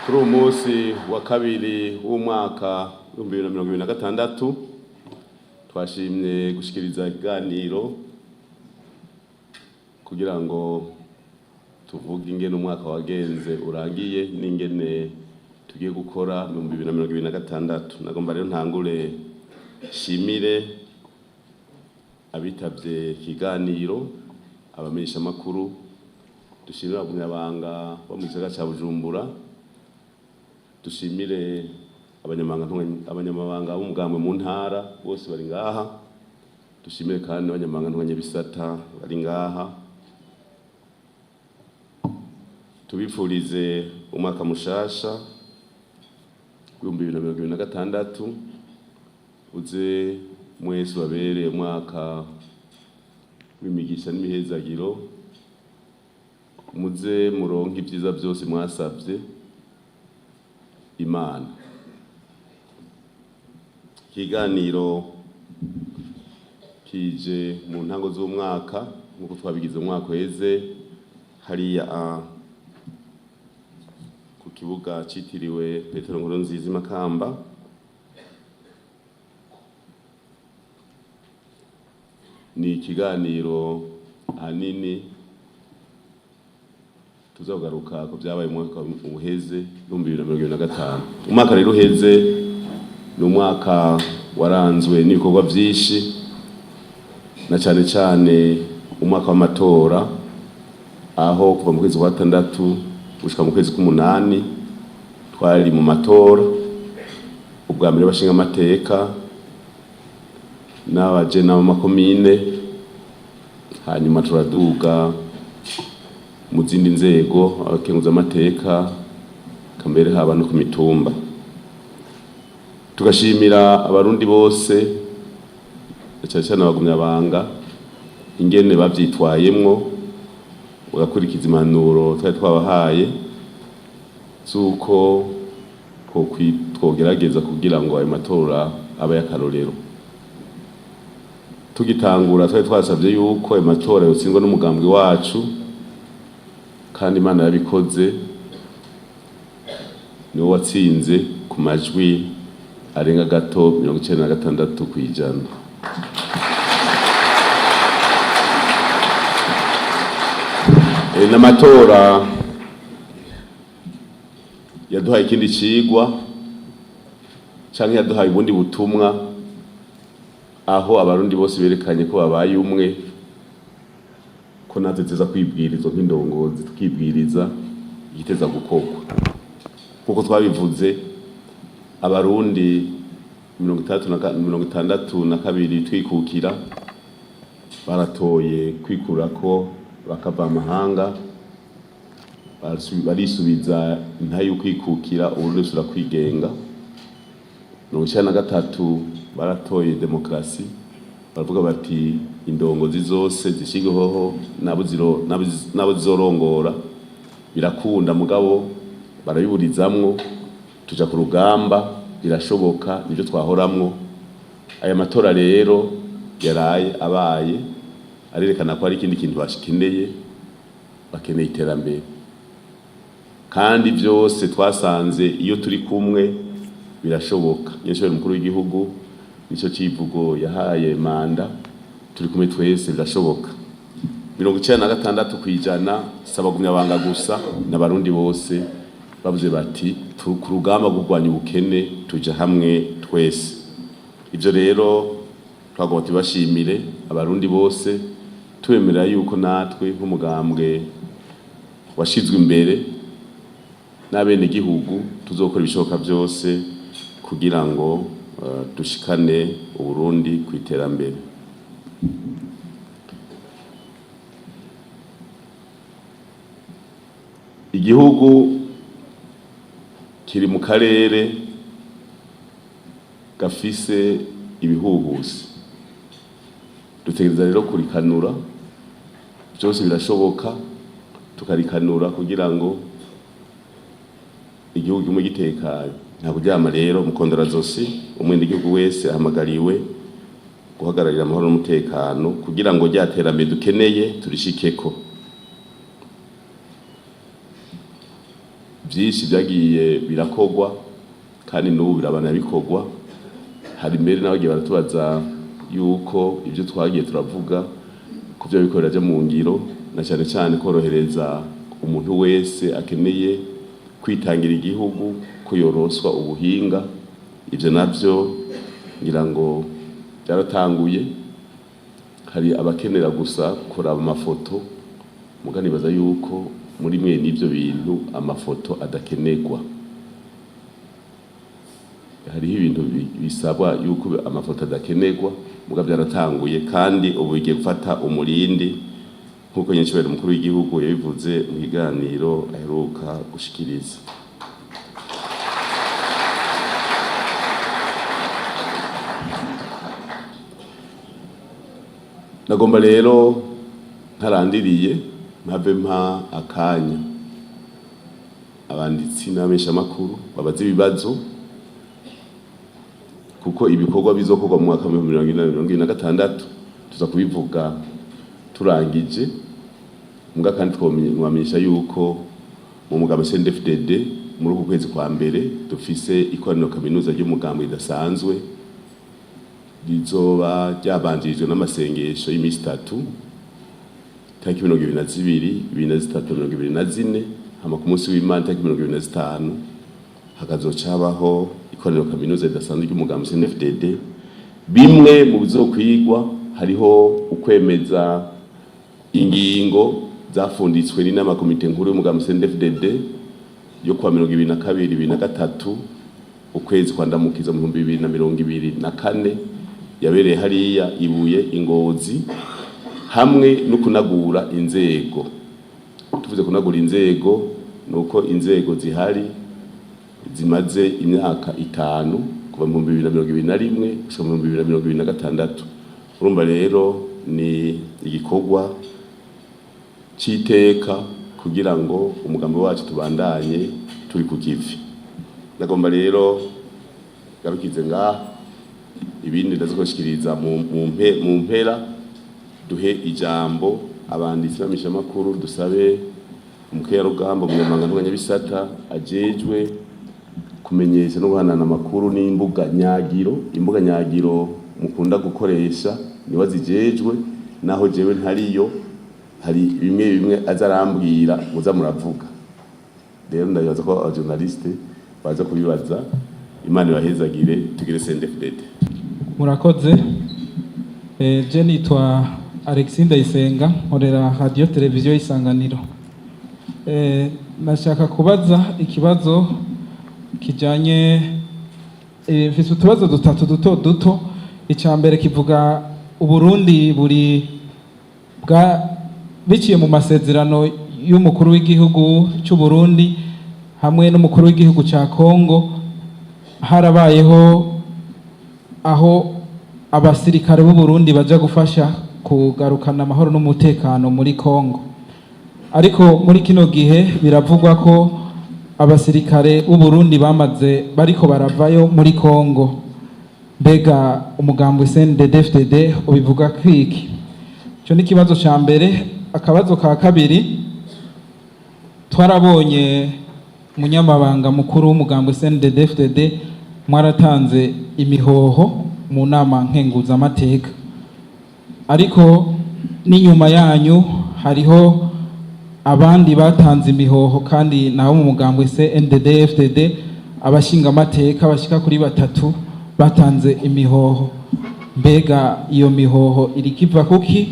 Kuri uwo munsi wa kabiri w'umwaka 2026 twashimye gushikiriza iganiro kugira ngo tuvuge ingene umwaka wagenze urangiye n'ingene tugiye gukora mu 2026. Nagomba rero ntangure shimire abitavye ikiganiro, abamenyesha makuru, dushimire abanyabanga bo mu gisagara ca Bujumbura, dushimire abanyamabanga b'umugambwe mu ntara bose bari ngaha, dushimire kandi abanyamabanga ntwanyabisata bari ngaha. Tubifurize umwaka mushasha 2026 uze mwese babere umwaka w'imigisha n'imihezagiro, muze muronke ibyiza byose mwasavye Imana. Ikiganiro kije mu ntango z'umwaka nkuko twabigize umwaka uheze hariya ku kibuga citiriwe Petero Nkurunziza Makamba. Ni ikiganiro ahanini tuzogaruka ku byabaye mu mwaka uheze 2025. Umwaka rero uheze ni umwaka waranzwe n'ibikorwa byinshi, na cyane cyane umwaka w'amatora, aho kuva mu kwezi kwa 6 gushika mu kwezi k'umunani twari mu matora. Ubwa mbere bashinga amateka n'abaje n'amakomine, hanyuma turaduga mu zindi nzego, abakenguza amateka, kambere haba no ku mitumba. Tugashimira abarundi bose, cyane cyane abagumyabanga, ingene bavyitwayemwo bagakurikiza impanuro twari twabahaye z'uko twogerageza kugira ngo ayo matora abe y'akarorero. Tugitangura twari twasabye yuko ayo matora yotsindwa n'umugambwe wacu, kandi Imana yabikoze, niwo watsinze ku majwi arenga gato 96%. N'amatora yaduhaye ikindi cigwa canke yaduhaye ubundi butumwa, aho abarundi bose berekanye ko babaye umwe, ko natwe tuza kwibwiriza nk'indongozi, tukibwiriza igiteza gukorwa. Kuko twabivuze abarundi 62 twikukira baratoye kwikurako bakava amahanga, barisubiza intahe y'ukwikukira, uburundi busubira kwigenga. 93 baratoye demokrasi, baravuga bati indongozi zose zishigeho nabo zizorongora. Birakunda mugabo barabiburizamwo, tuja ku rugamba, birashoboka, nibyo twahoramwo. Aya matora rero yaraye abaye arerekana ko ari ikindi kintu bashikeneye, bakeneye iterambere. Kandi byose twasanze iyo turi kumwe birashoboka. Nyeshuri mukuru w'igihugu nico civugo yahaye manda, turi kumwe twese birashoboka. 96% sabagumyabanga gusa n'abarundi bose bavuze bati ku rugamba gurwanya ubukene tuja hamwe twese. Ibyo rero twagomba tubashimire abarundi bose, twemera yuko natwe nk'umugambwe washizwe imbere n'abene gihugu tuzokora ibishoboka byose kugira ngo dushikane Uburundi ku iterambere. Igihugu kiri mu karere gafise ibihuhusi, dutegereza rero kurikanura. Byose birashoboka, tukarikanura kugira ngo igihugu kimwe gitekanye. Nta kuryama rero mukondora zosi, umwende igihugu wese ahamagariwe guhagararira amahoro n'umutekano kugira ngo ryaterambere dukeneye turishikeko. byinshi byagiye birakogwa kandi n'ubu birabana bikogwa. Hari mbere n'abagiye baratubaza yuko ibyo twagiye turavuga ko byo bikorera byo mu ngiro, na cyane cyane korohereza umuntu wese akeneye kwitangira igihugu ko yoroswa ubuhinga. Ibyo nabyo ngira ngo byaratanguye. Hari abakenera gusa kuraba amafoto, muganibaza yuko muri mwe n'ibyo bintu amafoto adakenerwa. Hariho ibintu bisabwa yuko amafoto adakenerwa, muga byaratanguye kandi ubu bigiye gufata umurindi nkuko nyinshibera umukuru w'igihugu yabivuze mu kiganiro aheruka gushikiriza. Nagomba rero ntarandiriye mpave mpa akanya abanditsi n'abamenyeshamakuru babaze ibibazo, kuko ibikorwa bizokorwa mu mwaka wa 2026 tuza kubivuga turangije. Muga kandi twamenyesha yuko mu mugambi CNDD-FDD muri uku kwezi kwa mbere dufise ikoraniro kaminuza ry'umugambi ridasanzwe rizoba ryabanjirijwe n'amasengesho y'imisi 3 tariki 22, 23, 24 hama ku munsi w'Imana tariki 25 hakazocabaho ikoraniro kaminuza ridasanzwe ry'umugambi CNDD-FDD. Bimwe mu bizokwigwa hariho ukwemeza ingingo zafunditswe n'inama komite nkuru y'umugambi CNDD-FDD yo kwa 2022-2023 ukwezi kwa ndamukiza mu 2024 yabereye hariya Ibuye Ingozi, hamwe no kunagura inzego. Tuvuze kunagura inzego nuko inzego zihari zimaze imyaka 5 kuva mu 2021 gushika mu 2026. Urumva rero ni igikorwa cyiteka kugira ngo umugambi wacu tubandanye turi ku kivi. Nagomba rero garukize ngaha, ibindi ndazokoshikiriza mu mpera. Duhe ijambo abanditsi b'amenyeshamakuru, dusabe umukerarugamba umunyamabanga ntunganyabisata ajejwe kumenyesha no guhanana amakuru n'imbuga nyagiro. Imbuga nyagiro mukunda gukoresha niwe zijejwe, naho jewe ntariyo. Hari bimwe azarambwira muza muravuga. Rero ndabibaza ko abajournaliste baza kubibaza. Imana ibahezagire, tugire CNDD-FDD. Murakoze. Je nitwa Alexis Ndayisenga, nkorera radio televiziyo Isanganiro. Nashaka kubaza ikibazo kijanye mfise utubazo dutatu duto. Icambere kivuga Uburundi buri biciye mu masezerano y'umukuru w'igihugu cy'u Burundi hamwe n'umukuru w'igihugu cya Kongo, harabayeho aho abasirikare b'u Burundi baja gufasha kugarukana amahoro n'umutekano muri Kongo. Ariko muri kino gihe biravugwa ko abasirikare b'u Burundi bariko baravayo muri Kongo. Mbega umugambi CNDD-FDD ubivuga kwiki? Cyo ni kibazo ca mbere. Akabazo ka kabiri, twarabonye umunyamabanga mukuru w'umugambi CNDD-FDD mwaratanze imihoho mu nama nkenguzamateka, ariko n'inyuma yanyu hariho abandi batanze imihoho kandi nabo mu mugambi CNDD-FDD abashinga amateka bashika kuri 3 batanze imihoho. Mbega iyo mihoho irikiva kuki?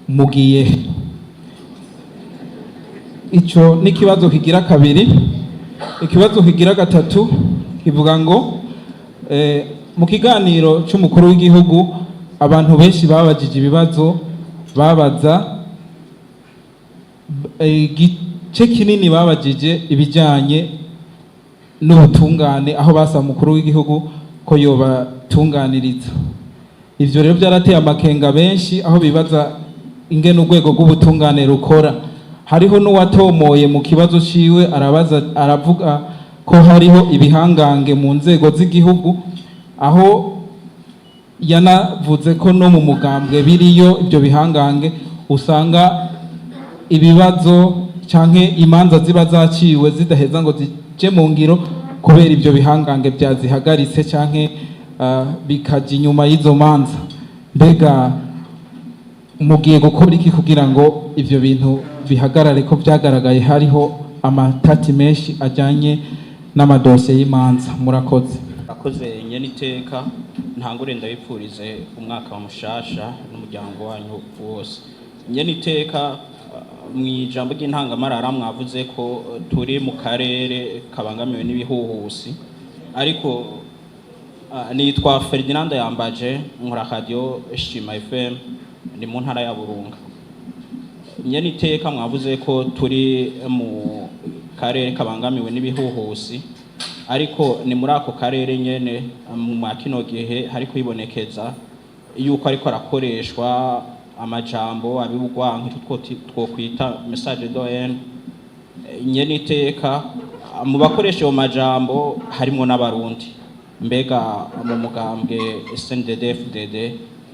Mugiye? Ico ni kibazo kigira kabiri. Ikibazo kigira gatatu kivuga ngo mu kiganiro cy'umukuru w'igihugu abantu benshi babajije ibibazo, babaza igice kinini babajije ibijyanye n'ubutungane, aho basaba umukuru w'igihugu ko yobatunganiriza. Ivyo rero byarateye amakenga benshi, aho bibaza ingene urwego rw'ubutungane rukora. Hariho n'uwatomoye mu kibazo ciwe aravuga ko hariho ibihangange mu nzego z'igihugu, aho yanavuze ko no mu mugambwe biriyo ibyo bihangange, usanga ibibazo canke imanza ziba zaciwe zidaheza ngo zije mu ngiro kubera ibyo bihangange byazihagaritse canke bikaja inyuma y'izo manza. Mbega mugiye gukora iki kugira ngo ivyo bintu bihagarare ko vyagaragaye hariho amatati menshi ajanye n'amadosiye y'imanza? Murakoze. Akoze nyene iteka ntangure ndabipfurize umwaka wa mushasha n'umuryango wanyu wose. Nyene iteka mwijambo ry'intangamarara mwavuze ko turi mu karere kabangamiwe n'ibihuhusi, ariko nitwa Ferdinand Yambaje, nkora radio Shima FM, ndi mu ntara ya Burunga. Nyene iteka mwavuze ko turi mu karere kabangamiwe n'ibihuhusi, ariko ni muri ako karere nyene mu kino gihe hari kwibonekeza yuko ariko arakoreshwa amajambo abibugwanka twokwita message d'ON. Nyene iteka mu bakoresha ayo majambo harimo n'abarundi. Mbega mu mugambwe SNDD-FDD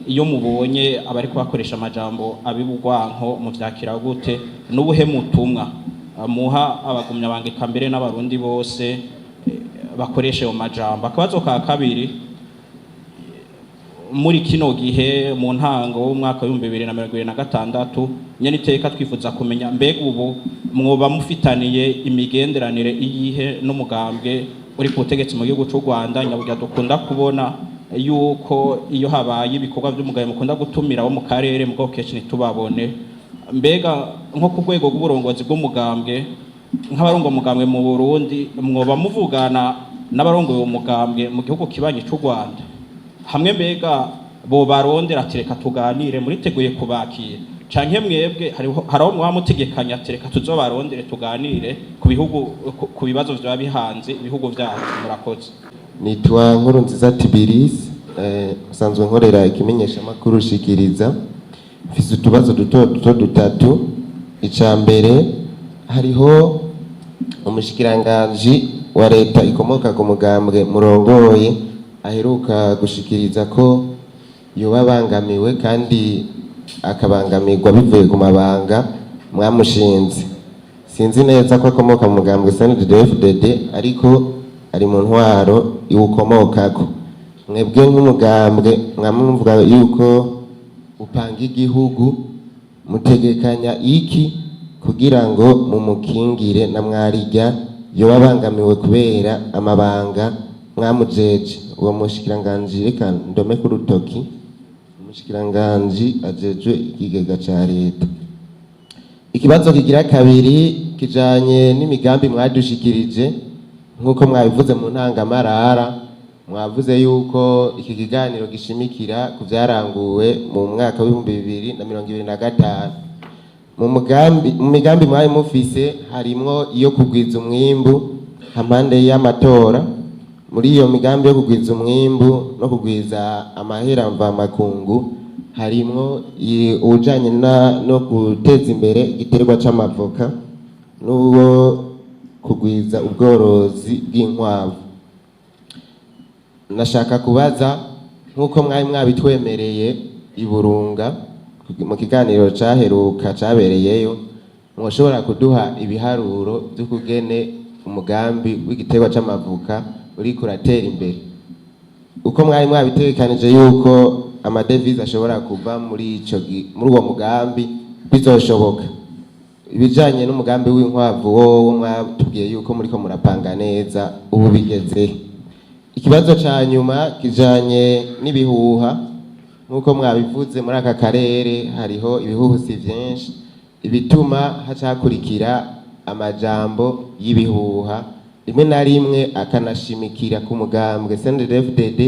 iyo mubonye abariko bakoresha amajambo abibugwanko mu vyakira gute, n'ubuhe mutumwa muha abagumya bangika mbere n'abarundi bose bakoresha ayo majambo? Akabazo ka kabiri, muri kino gihe mu ntango w'umwaka wa 2026 nyene iteka twifuza kumenya mbega ubu mwoba mufitaniye imigenderanire iyihe n'umugambwe uri ku butegetsi mu gihugu cy'u Rwanda? Nyaburya dukunda kubona yuko iyo habaye ibikorwa by'umugambwe mukunda gutumira wo mu karere mu kenshi ntitubabone. Mbega nko ku rwego rw'uburongozi bw'umugambwe, nk'abarongo umugambwe mu Burundi, mwoba muvugana n'abarongo uwo mugambwe mu gihugu kibanyi cy'u Rwanda? Hamwe mbega bo barondera ati reka tuganire, muriteguye kubakira canke mwebwe hariho mwamutegekanya ati reka tuzobarondere tuganire ku bihugu ku bibazo vya bihanze ibihugu vyacu? Murakoze. Nitwa Nkurunziza Tibirisi, usanzwe nkorera ikimenyesha makuru Shikiriza. Mfise utubazo duto dutatu. Icambere, hariho umushikiranganji wa leta ikomoka ku mugambwe murongoye aheruka gushikiriza ko yoba bangamiwe kandi akabangamirwa bivuye ku mabanga mwamushinze. Sinzi neza ko akomoka mu mugambwe SNDD-FDD ariko ari mu ntwaro iwukomokako. Mwebwe nk'umugambwe mwamuvuga yuko upanga igihugu, mutegekanya iki kugira ngo mumukingire na mwarirya yoba bangamiwe kubera amabanga mwamujeje? Uwo mushikiranganji reka ndome ku rutoki, umushikiranganji ajejwe ikigega ca leta. Ikibazo kigira kabiri kijanye n'imigambi mwadushikirije. Nkuko mwabivuze mu ntangamarara, mwavuze yuko iki kiganiro gishimikira ku vyaranguwe mu mwaka wa 2025. Mu migambi mwaye mufise harimwo iyo kugwiza umwimbu hampande y'amatora. Muri iyo migambi yo kugwiza umwimbu no kugwiza amahera mvamakungu harimwo ujanye no guteza imbere igiterwa c'amavoka n'uwo kugwiza ubworozi bw'inkwavu. Nashaka kubaza, nkuko mwari mwabitwemereye i Burunga mu kiganiro caheruka cabereyeyo, mwoshobora kuduha ibiharuro by'ukugene umugambi w'igiterwa c'amavoka uri kuratera imbere? Uko mwari mwabitekanije yuko amadevize ashobora kuva muri uwo mugambi bizoshoboka? Ibijanye n'umugambi w'inkwavu wowe mwatubwiye yuko muriko murapanga neza, ubu bigeze? Ikibazo ca nyuma kijanye n'ibihuha. Nkuko mwabivuze muri aka karere hariho ibihuhusi vyinshi ibituma hacakurikira amajambo y'ibihuha, rimwe na rimwe akanashimikira ku mugambwe SNDD-FDD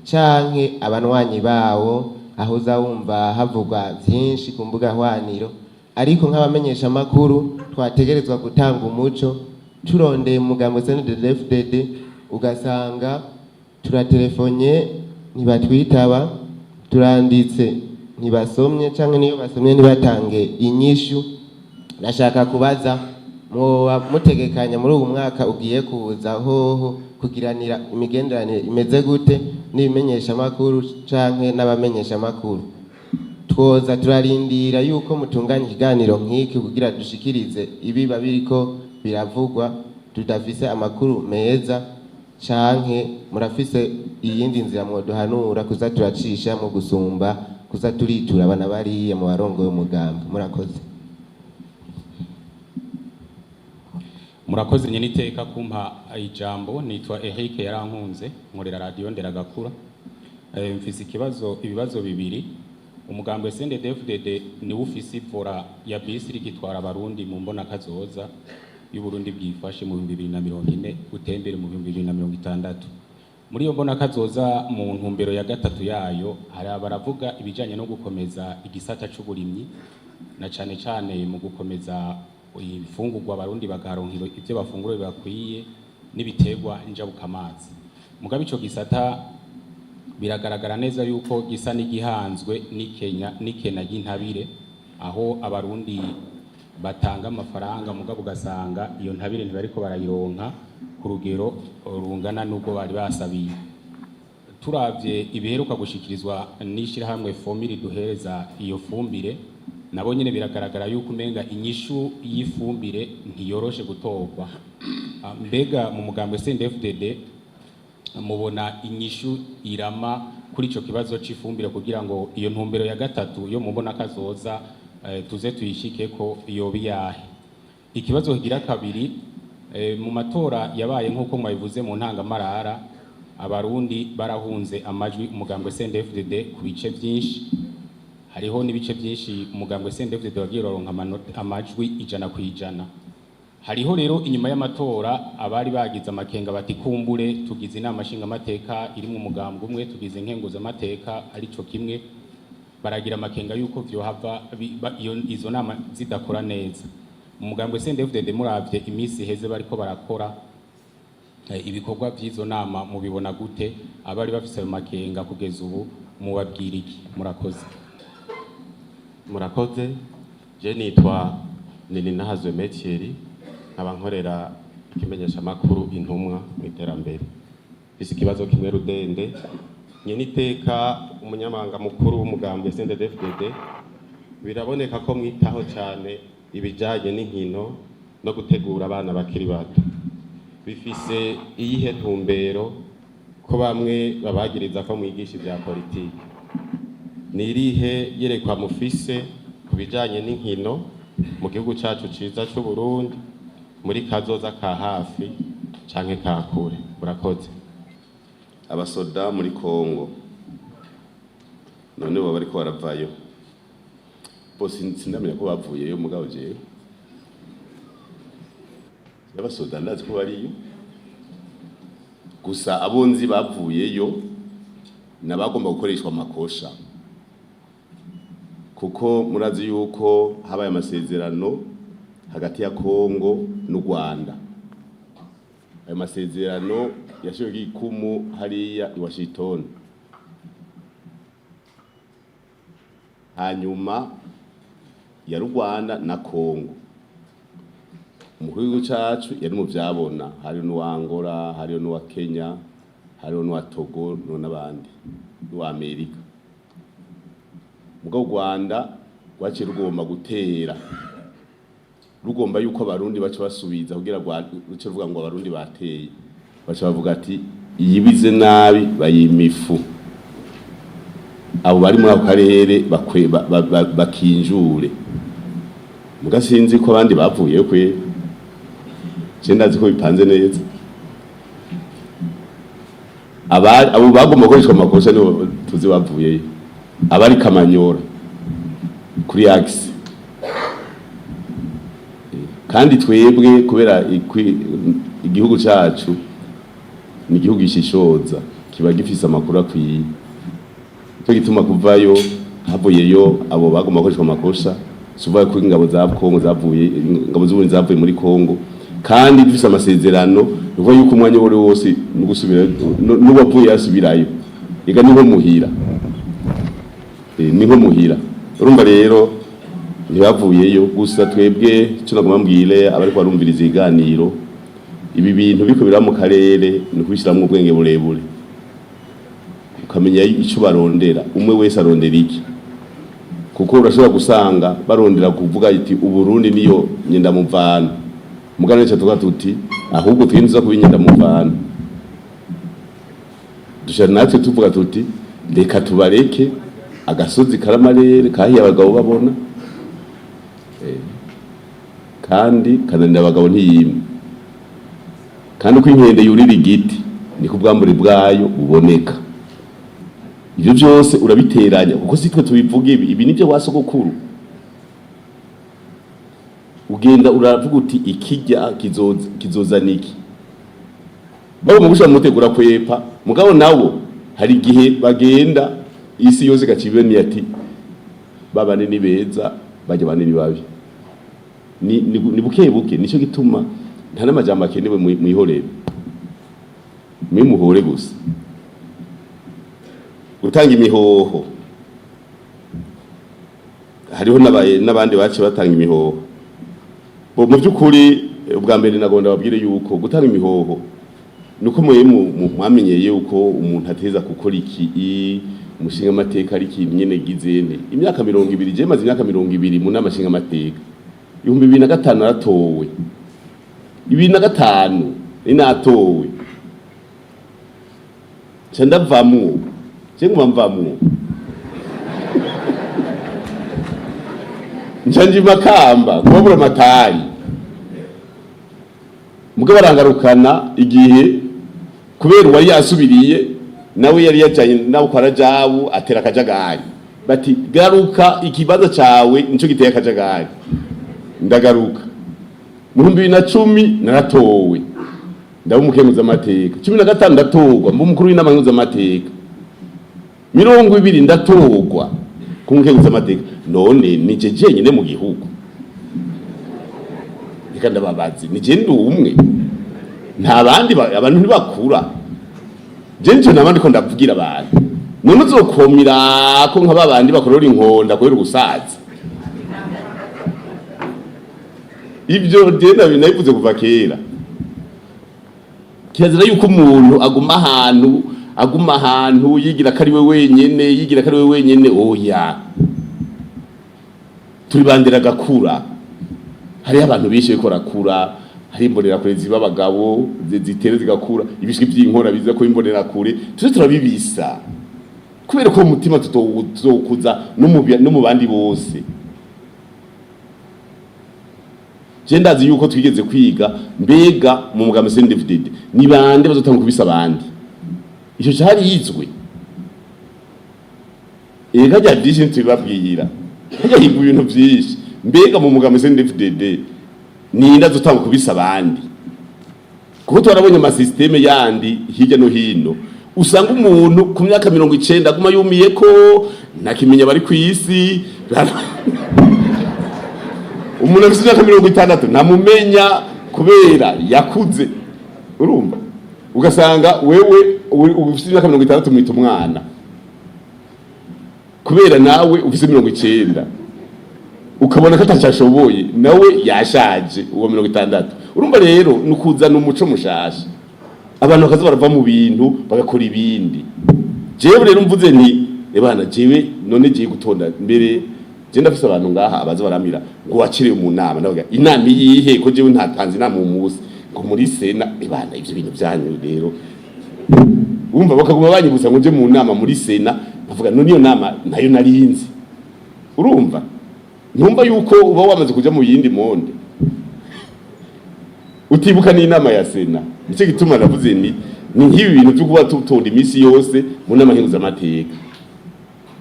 canke abanwanyi bawo, aho uza wumva havugwa vyinshi ku mbuga hwaniro. Ariko nk'abamenyesha makuru twategerezwa gutanga umuco, turondeye umugambwe SNDD-FDD ugasanga turatelefone ntibatwitaba, turanditse ntibasomye, canke niyo basomye ntibatange inyishu. Nashaka kubaza, mutegekanya muri uyu mwaka ugiye kuza hoho kugiranira imigenderanire imeze gute n'ibimenyesha makuru canke n'abamenyesha makuru? twoza turarindira yuko mutunganya ikiganiro nk'iki kugira dushikirize ibiba biriko biravugwa tudafise amakuru meza, canke murafise iyindi nzira mwoduhanura kuza turacisha mu gusumba kuza turitura abana bariya mu barongoye umugambi? Murakoze. Murakoze nyene iteka kumpa ijambo. Nitwa Eric Yarankunze, nkorera radio Nderagakura. Mfise ibibazo bibiri. Umugambi CNDD-FDD ni ufise ivora ya bisi rigitwara abarundi mu mbona kazoza y'Uburundi bwifashe mu 2040 utembere mu 2060. Muri iyo mbona kazoza mu ntumbero ya gatatu yayo hari abaravuga ibijanye no gukomeza igisata c'uburimyi na cane cane mu gukomeza ifungurwa abarundi bagaronkira ivyo bafungura bakwiye n'ibiterwa njabukamazi. Mugabe ico gisata biragaragara neza yuko gisa n'igihanzwe n'ikena y'intabire, aho abarundi batanga amafaranga mugabo ugasanga iyo ntabire ntibariko barayironka ku rugero rungana n'ubwo bari basabiye. Turavye ibiheruka gushikirizwa n'ishirahamwe Fomiri duhereza iyo fumbire, nabo nyene biragaragara yuko umenga inyishu y'ifumbire ntiyoroshe gutorwa. Mbega mu mugambi CNDD-FDD mubona inyishu irama kuri ico kibazo c'ifumbire kugira ngo iyo ntumbero ya gatatu yo mubona kazoza tuze tuyishike ko yoba iyahe? Ikibazo kigira kabiri, mu matora yabaye nk'uko mwabivuze mu ntangamarara, abarundi barahunze amajwi umugambi CNDD-FDD ku bice byinshi. Hariho n'ibice byinshi umugambi CNDD-FDD wagiye uronka amajwi 100%. Hariho rero inyuma y'amatora abari bagize amakenga bati kumbure tugize inama nshinga amateka iri mu mugambi umwe, tugize nkenguza amateka arico kimwe, baragira amakenga yuko vyohava izo nama zidakora neza. Mu mugambi CNDD-FDD muravye imisi heze bariko barakora ibikorwa by'izo nama mubibona gute? Abari bafise amakenga kugeza ubu mubabwira iki? Murakoze. Murakoze. Je nitwa Nahazwe Metieri, abankorera ikimenyesha makuru intumwa mu iterambere. Bisi kibazo kimwe rudende, nyene iteka umunyamanga mukuru w'umugambi CNDD-FDD, biraboneka ko mwitaho cyane ibijanye n'inkino no gutegura abana bakiri bato. Bifise iyihe ntumbero ko bamwe babagiriza ko mwigisha ibya politiki? Nirihe yerekwa mufise ku bijanye n'inkino mu gihugu cacu ciza c'u Burundi muri kazoza ka hafi canke ka kure? Murakoze. Abasoda muri Kongo none bo bariko baravayo, bose sindamenya ko bavuyeyo mugabo jewe abasoda ndazi ko bariyo, gusa abonzi bavuyeyo nabagomba gukoreshwa amakosha, kuko murazi yuko habaye amasezerano hagati ya Kongo n'u Rwanda. Ayo masezerano yashoboye ikumu hariya i Washington. Hanyuma ya Rwanda na Kongo, umukuru w'igihugu cacu yari mu vyabona, hari n'uwa Angola, hari n'uwa Kenya, hari n'uwa Togo n'abandi, n'uwa Amerika. Mugabo Rwanda rwaciye rugomba gutera, rugomba yuko abarundi baca basubiza kugira ruce ruvuga ngo abarundi bateye, baca bavuga ati iyibize nabi bayimifu, abo bari muri ako karere bakinjure. Muga sinzi ko abandi bavuyeyo kwe, je ndazi ko bipanze neza. Abo bagomba gukoreshwa amakosa nibo tuzi bavuyeyo, abari Kamanyora kuri Axe. Kandi twebwe kubera igihugu cacu ni igihugu gishishoza, kiba gifise amakuru akwiye, cyo gituma kuvayo havuyeyo abo bagomba gukoreshwa amakosa, suva ko ingabo za Kongo zavuye, ingabo z'Uburundi zavuye muri Kongo, kandi dufise amasezerano uvuga yuko umwanya wose wose no gusubira n'ubavuye yasubirayo, ega niho muhira, niho muhira. Urumva rero ntibavuyeyo, gusa twebwe cyo nagomba mbwire abariko barumviriza iganiro, ibi bintu biko bira mu karere ni kubishiramwe ubwenge burebure, ukamenya ico barondera, umwe wese arondera iki. kuko urashobora gusanga barondera kuvuga iti Uburundi niyo nyenda muvana mugana cyo tuvuga tuti ahubwo twinjiza kubinyenda muvana dushaka natwe tuvuga tuti reka tubareke agasozi karamarere kahiye abagabo babona kandi kananira abagabo ntiyimwe kandi uko inkende yurira igiti niko ubwambure bwayo buboneka. Ibyo byose urabiteranya kuko sitwe tubivuga ibi nibyo wasogokuru ugenda uravuga uti ikijya kizozana iki babo mugusha mutegura kwepa mugabo nawo hari gihe bagenda isi yose gacibeni ati babane ni beza bajya bane ni babi ni buke nico gituma nta namajambo akenewe mwihorere mwimuhore gusa gutanga imihoho hariho n'abandi bace batanga imihoho bo mu byukuri ubwa mbere nagonda babwire yuko gutanga imihoho nuko mwamenyeye yuko umuntu ateza gukora iki umushinga amateka ari ikintu nyene gizene imyaka 200 je maze imyaka 200 mu namashinga amateka 2005 naratowe 2005 ninatowe candavamwo Chengu mvamu Njanji makamba kubabura matari mugabo barangarukana igihe kubera wari yasubiriye nawe yari yajanye nawe kwa rajabu atera kajagari bati garuka ikibazo cawe nico giteye kajagari ndagaruka mu 2010 naratowe ndaba umukenguza amateka 15 ndatorwa mbu mukuru w'inama nkuza amateka 20 ndatorwa kunkenguza amateka none nije jenyine mu gihugu reka ndababazi nije ndi umwe nta bandi abantu ntibakura jenje nabandi ko ndavugira abantu none uzokomira ko nk'ababandi bakorora inkonda kubera ugusaza ibyo genda binayivuze kuva kera kirazira yuko umuntu aguma ahantu yigira kari we wenyene oya turi bandera gakura hari abantu bishe ko rakura hari imbonera kure ziba abagabo zitere zigakura ibishwi by'inkora biza ko imbonera kure tuje turabibisa kubera ko umutima tuzokuza no mu bandi bose je ndazi yuko twigeze kwiga mbega mu mugambi CNDD ni bande bazotanga kubisa abandi icyo cyari yizwe ega rya byinshi tubabwira ega higu ibintu byinshi mbega mu mugambi CNDD ni ndazotanga kubisa abandi kuko twarabonye ama systeme yandi hirya no hino usanga umuntu ku myaka 90 aguma yumiye ko nakimenya bari ku isi umuntu afite imyaka 60 namumenya kubera yakuze urumva ugasanga wewe ufite imyaka 60 mwita umwana kubera nawe ufite 90 ukabona ko atacashoboye nawe yashaje uwo 60 urumva rero nukuzana umuco mushasha abantu bakaza barava mu bintu bagakora ibindi jewe rero mvuze nti ebana jewe none giye gutonda mbere je ndafise abantu ngaha abaza baramira ngo wakire mu nama ndavuga inama yihe ko jewe ntatanze inama mu musi ngo muri sena ebana ivyo bintu byanyu rero umva bakaguma banyibusa ngo je mu nama muri sena bavuga none iyo nama nayo narinzi urumva numva yuko uba wamaze kuja mu yindi monde utibuka ni inama ya sena nico gituma navuze ni nk'ibi bintu byo kuba tutonda imisi yose mu nama nkenguza amateka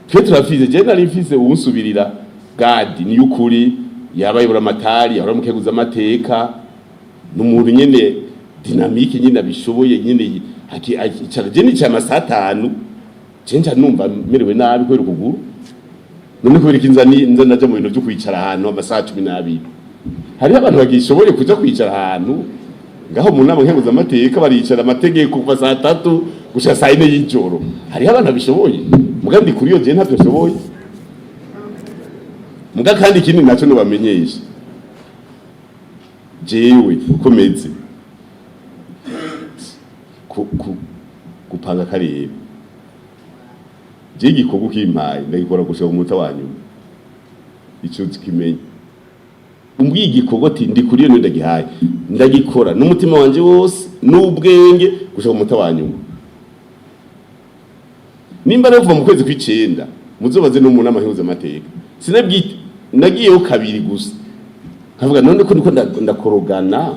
twe turafize je nari mfise ubunsubirira gadi ni ukuri yabayobora amatari yahora mukenguza amateka n'umuntu nyene dynamique nyene abishoboye nyene icara je ni cyama 5 cenja numva merewe nabi kwera ukuguru none kubera kinza naje mu bintu byo kwicara ahantu amasaha 12 hari abantu bagishoboye kuja kwicara ahantu ngaho mu nama nkenguza amateka baricara amategeko kuva saa 3 gushika saa 4 y'ijoro hari abantu babishoboye muga Ndikuriyo je ntavyo shoboye muga kandi ikindi naco no bamenyesha jewe ukomeze gupanga kareba je igikorwa kimpaye ndagikora gushaka umuta wanyu ico kimenya umbwiye igikorwa ati Ndikuriyo niyo ndagihaye ndagikora n'umutima wanje wose n'ubwenge gushaka umuta wanyuma nimba rero kuva mu kwezi kw'icenda muzobaze no mu nama hihuza amateka sinabwite nagiyeho kabiri gusa kavuga none ko niko ndakorogana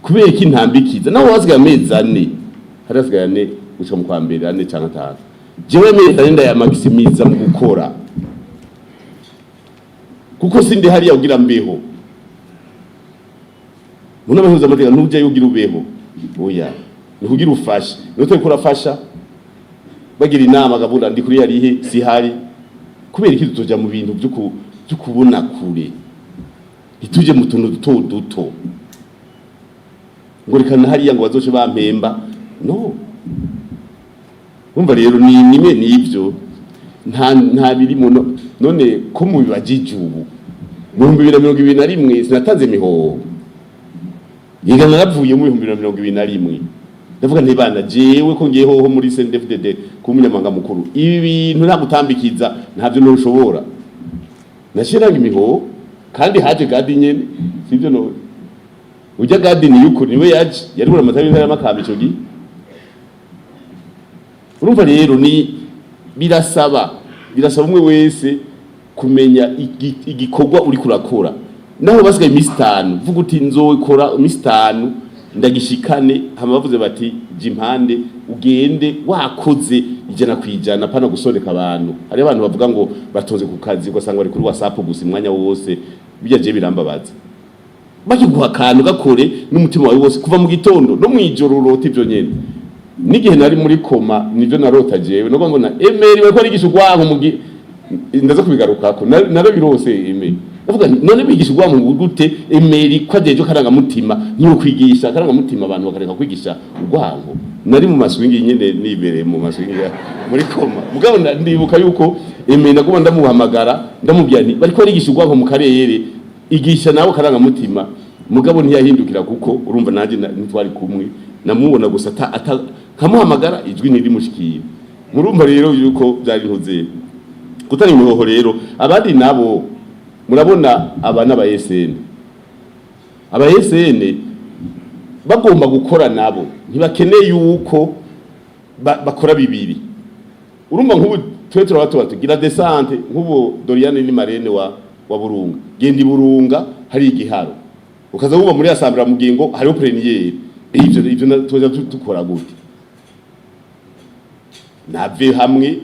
kubera ko intambikiza naho wasigaye amezi 4 hari hasigaye 4 guca mu kwa mbere 4 cyangwa 5 jewe amezi 4 ndayamaximiza mu gukora kuko sindi hariya ugira mbeho muna bahuza amateka ntujya yugira ubeho oya ni kugira ufasha notwe kurafasha bagira inama gabunda Ndikuriyo yarihe si hari kubera iki tutoja mu bintu byo kubona kure ituje mu tuntu duto ngo reka hariya ngo bazoce bampemba no umva rero ni nimwe nivyo nta biri mu none ko mu bibajije ubu mu 2021 sinatanze mihoho yiga naravuye mu 2021 ndavuga nti bana jewe ko ngiye hoho muri CNDD-FDD ku munyamanga mukuru ibi bintu nta gutambikiza ntavyo ntushobora nashiranga imihoho kandi haje gadi nyene sivyo no ujya gadi ni yuko niwe yaje yari bura amatabi y'amakamba ico gi urumva rero ni birasaba umwe wese kumenya igikorwa uri kurakora naho basigaye imisi 5 vuga uti nzokora imisi 5 ndagishikane hama bavuze bati jimpande ugende wakoze ijana kwijana pana gusoneka abantu hari abantu bavuga ngo batonze ku kazi ugasanga bari kuri WhatsApp gusa imwanya wose bijaje birambabaza bakiguha kantu gakore n'umutima wawe wose kuva mu gitondo no mwijoro urota ibyo nyene nigihe nari muri koma nivyo narota jewe no ngo na emeri bako arigisha ugwanko mugi ndaza kubigarukako narabirose emeri ndavuga none bigisha ugwanko gute emeri kwajeje karanga mutima niyo kwigisha karanga mutima abantu bakareka kwigisha ugwanko nari mu maswingi nyene nibere mu maswingi muri koma mugabo ndibuka yuko emeri naguma ndamuhamagara ndamubwira bariko arigisha ugwanko mu karere igisha nawe karanga mutima mugabo ntiyahindukira kuko urumva naje ntwari kumwe namubona gusa kamuhamagara ijwi niri mushikira murumva rero yuko byari ntuze kutari imihoho rero abandi nabo murabona abana ba SN bagomba gukora nabo ntibakeneye yuko bakora bibiri urumva nk'ubu twe turabatugira desante nk'ubu Doriane ni marene wa Burunga genda Burunga hari igiharo ukaza uba muri asambra mugingo hariho premier ivyo tuza tukora gute nave hamwe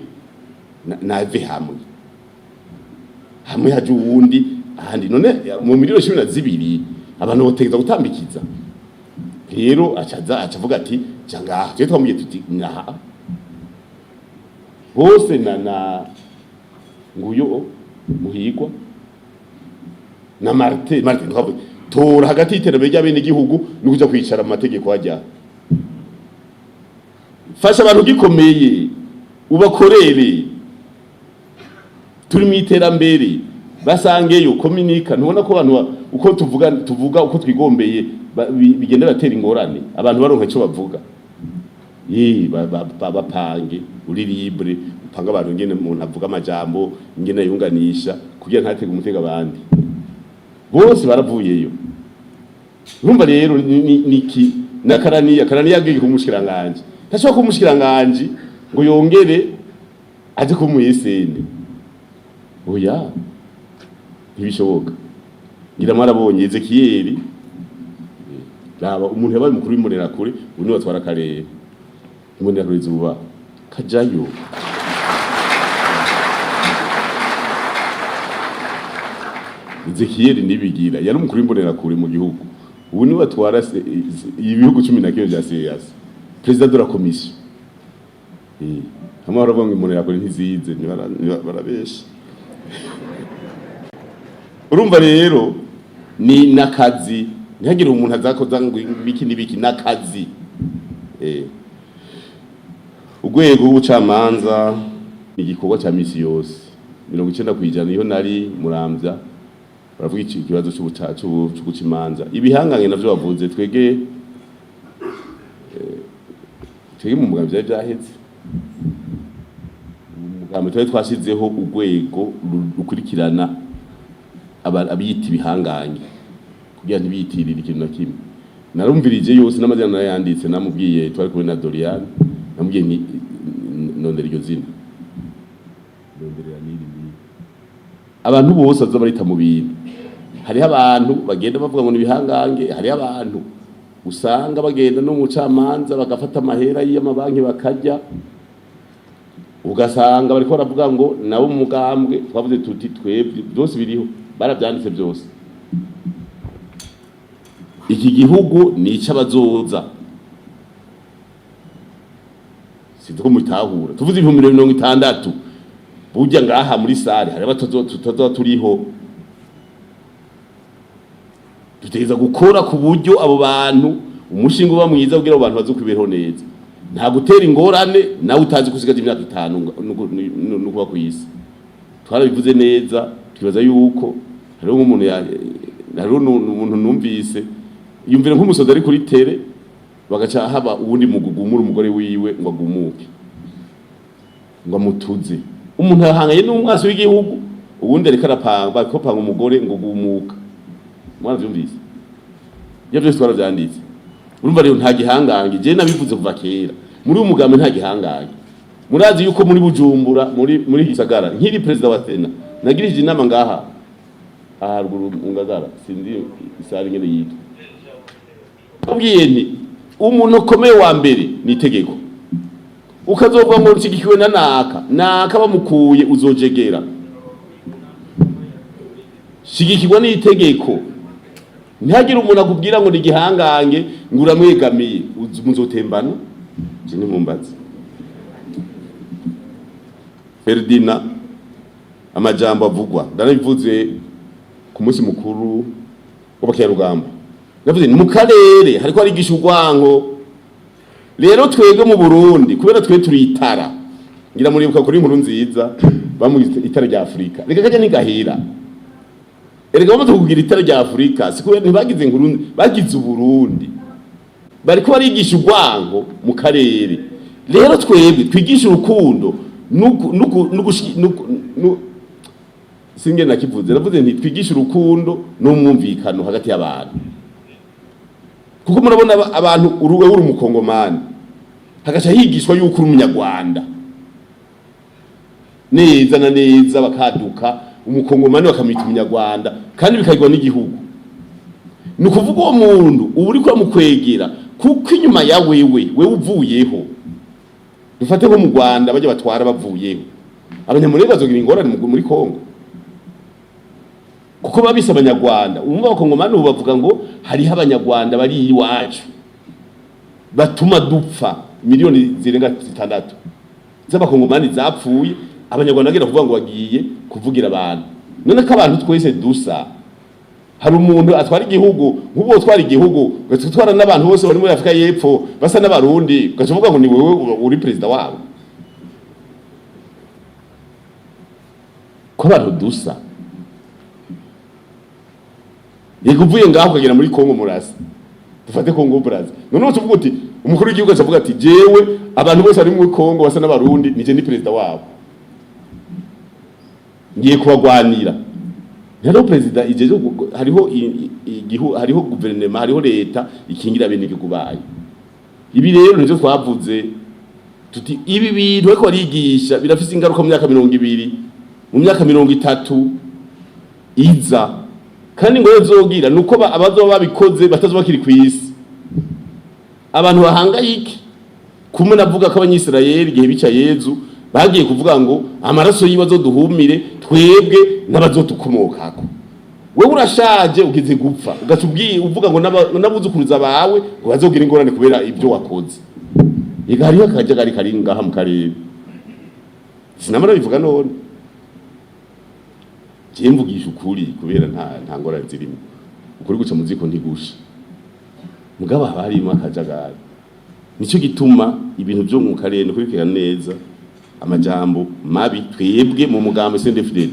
haje uwundi ahandi none mu miliro 12 abantu botegeza gutambikiza rero acavuga ati cyanga twe twamuye tuti ngaha bose na nguyo muhigwa na Martin twavuga tora hagati y'iterambere ry'abene igihugu n'ukuja kwicara mu mategeko ajya fasha abantu gikomeye ubakorere turi mu iterambere basangeyo komunika ntubona ko abantu uko tuvuga uko twigombeye bigenda batera ingorane abantu baronka cyo bavuga bapange uri libre upanga abantu ngene umuntu avuga amajambo ngene yunganisha kugira ntatege umutega abandi bose baravuyeyo urumva rero niki nakaraniya yagiye kumushikiranganje ntashobora kumushikiranganje ngo yongere aje kumuyesene oya ntibishoboka ngira marabonye Ezekiel laba umuntu yabaye mukuru w'imurera kure undi watwara karere imurera kure zuba kajayo Ezekiel nibigira yari umukuru w'imurera kure mu gihugu ubu ni watwara ibihugu 11 bya CEAS president de la commission hamwe baravuga imurera kure ntizize barabesha urumva rero ni nakazi ntihagire umuntu azakoza ngo biki nakazi urwego rw'ubucamanza igikorwa cya misi yose 90% niyo nari Muramvya baravuga iki kibazo cyo gucimanza ibihanganye navyo bavuze twege mu Muramvya byahetse umugambi twari twashizeho urwego rukurikirana abiyita ibihanganye kugira ntibiyitirire ikintu na kimwe. Narumvirije yose n'amazina nayanditse, namubwiye twari kumwe na Dore, namubwiye nti nondera iryo zina, nonderera n'iri abantu bose baza barita mu bintu. Hariho abantu bagenda bavuga ngo ni ibihangange, hariho abantu usanga bagenda no mu camanza bagafata amahera y'amabanki bakarya, ugasanga bariko baravuga ngo nabo mu mugambwe twavuze tuti twebwe byose biriho, barabyanditse byose. Iki gihugu ni ic'abazoza, sinzi ko mutahura. Tuvuze 2060 burya ngaha muri sare hari abatozoza turiho, dutegeza gukora ku buryo abo bantu umushinga uba mwiza kugira abo bantu bazokwibereho neza, nta gutera ingorane nawe utazi kusigaza imyaka 5 no kuba ku isi. Twarabivuze neza, twibaza yuko hariho umuntu hariho umuntu numvise yumvira nk'umusozi ari kuri tere, bagaca haba ubundi mugugumura umugore wiwe ngo agumuke ngo amutuze. Umuntu yahanganye n'umwasi w'igihugu, ubundi ariko arapanga kopanga umugore ngo gumuka. Mwana vyumvise ibyo byose twaravyanditse. Urumva rero nta gihangange, je nabivuze kuva kera muri uyu mugambi nta gihangange. Murazi yuko muri Bujumbura muri Gisagara nkiri president wa Sena nagirije inama ngaha aharuguru Ngagara, sindi isari ngene yitwa, ubwiye nti umuntu ukomeye wa mbere ni itegeko. Ukazovuga ngo ukigikiwe na naka bamukuye uzojegera. Shigikirwa n'itegeko, ntihagire umuntu akubwira ngo ni gihangange ngo uramwegamiye muzotembana. Je ni mumbazi Ferdinand amajambo avugwa ndanabivuze ku munsi mukuru w'abakerarugamba, navuze ni mu karere hariko arigisha urwanko. Rero twebwe mu Burundi kubera twe turitara, ngira muribuka kuri inkuru nziza bamwita itara rya Afrika, reka kaje nigahera. Erega bamaze kugira itara rya Afrika siku ntibagize inkuru, bagize Burundi bariko barigisha urwanko mu karere. Rero twebwe twigisha urukundo singe nakivuze, navuze nti twigisha urukundo n'umwumvikano hagati y'abantu. Kuko murabona abantu uruwe uri umukongomani hagaca higishwa yuko uri umunyarwanda neza na neza, bakaduka umukongomani bakamwita umunyarwanda kandi bikagirwa n'igihugu. Ni ukuvuga uwo muntu uba uri kuramukwegera kuko inyuma ya wewe uvuyeho. Dufate nko mu Rwanda bajya batwara bavuyeho, abanyamurenge bazogira ingorane muri Kongo kuko babise abanyarwanda. Umva abakongomani ubu bavuga ngo hariho abanyarwanda bari iwacu batuma dupfa miliyoni zirenga 6 z'abakongomani zapfuye, abanyarwanda bagira kuvuga ngo bagiye kuvugira abantu. None ko abantu twese dusa, hari umuntu atwara igihugu nk'ubo twara igihugu gatutwara n'abantu bose bari muri Afrika y'Epfo basa n'abarundi, ugacuvuga ngo ni wewe uri president wabo. Ko abantu dusa, yiguvuye ngaho kagera muri Kongo murasi, dufate Kongo Brazza. None tuvuga uti umukuru w'igihugu avuga ati jewe abantu bose bari muri Kongo basa n'abarundi nije ndi president wabo, ngiye kubagwanira. Rero president ijeje hariho guverinoma, hariho leta ikingira bene igikubaye. Ibi rero nizo twavuze tuti ibi bintu ariko barigisha birafise ingaruka mu myaka 20, mu myaka 30 iza, kandi ngo yozogira nuko abazoba babikoze batazobakiri kwisi. Abantu bahangayike kumwe navuga ko abanyisirayeli igihe bica Yezu bagiye kuvuga ngo amaraso yibazo duhumire twebwe n'abazotukomokako. Wewe urashaje ugize gupfa ugatubwiye uvuga ngo nabuzukuruza bawe ngo bazogira ingorane kubera ibyo wakoze. Ega hariho akajagari kari ngaha mu karere, sinamara bivuga none mvugisha ukuri kubera nta ngorane zirimo. Ukuri guca muziko ntigusha mugabo harimo akajagari. Nico gituma ibintu byo mu karere kurikira neza amajambo mabi twebwe mu mugambo CNDD-FDD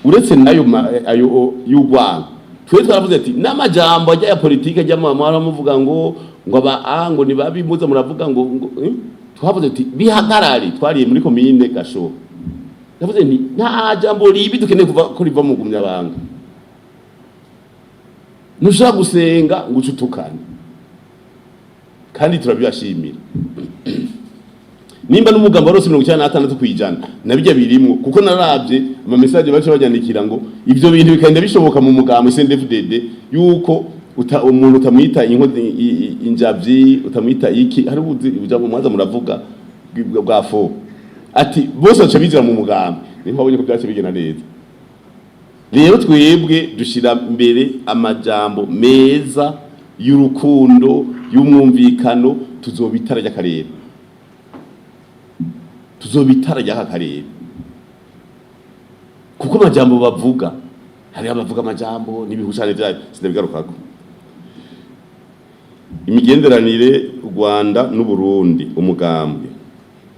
uretse nayo ayo y'urwango. Twe twaravuze ati n'amajambo ajya ya politike ajya mu amara muvuga ngo ngo nibabimuza muravuga ngo twavuze ati bihagarari. Twariye muri komine Gasho ndavuze nti nta jambo ribi dukeneye kuva ko riva mu gumyabanga nushaka gusenga ngo ucutukane kandi turabyashimira nimba n'umugambo wose 96 kwijana nabijya birimwo kuko naravye ama message bace bajyanikira ngo ivyo bintu bikagenda bishoboka mu mugambo CNDD-FDD yuko umuntu utamwita injavyi utamwita iki hari ubujambo mwaza muravuga bwa fo ati bose bace bizira mu mugambo nimba abonye ko byace bigena neza rero twebwe dushira mbere amajambo meza y'urukundo y'umwumvikano tuzobitara y'akarere tuzobitara y'akarere kuko amajambo bavuga hari abavuga amajambo n'ibihushane byayo sinabigarukako imigenderanire Rwanda n'u Burundi umugambwe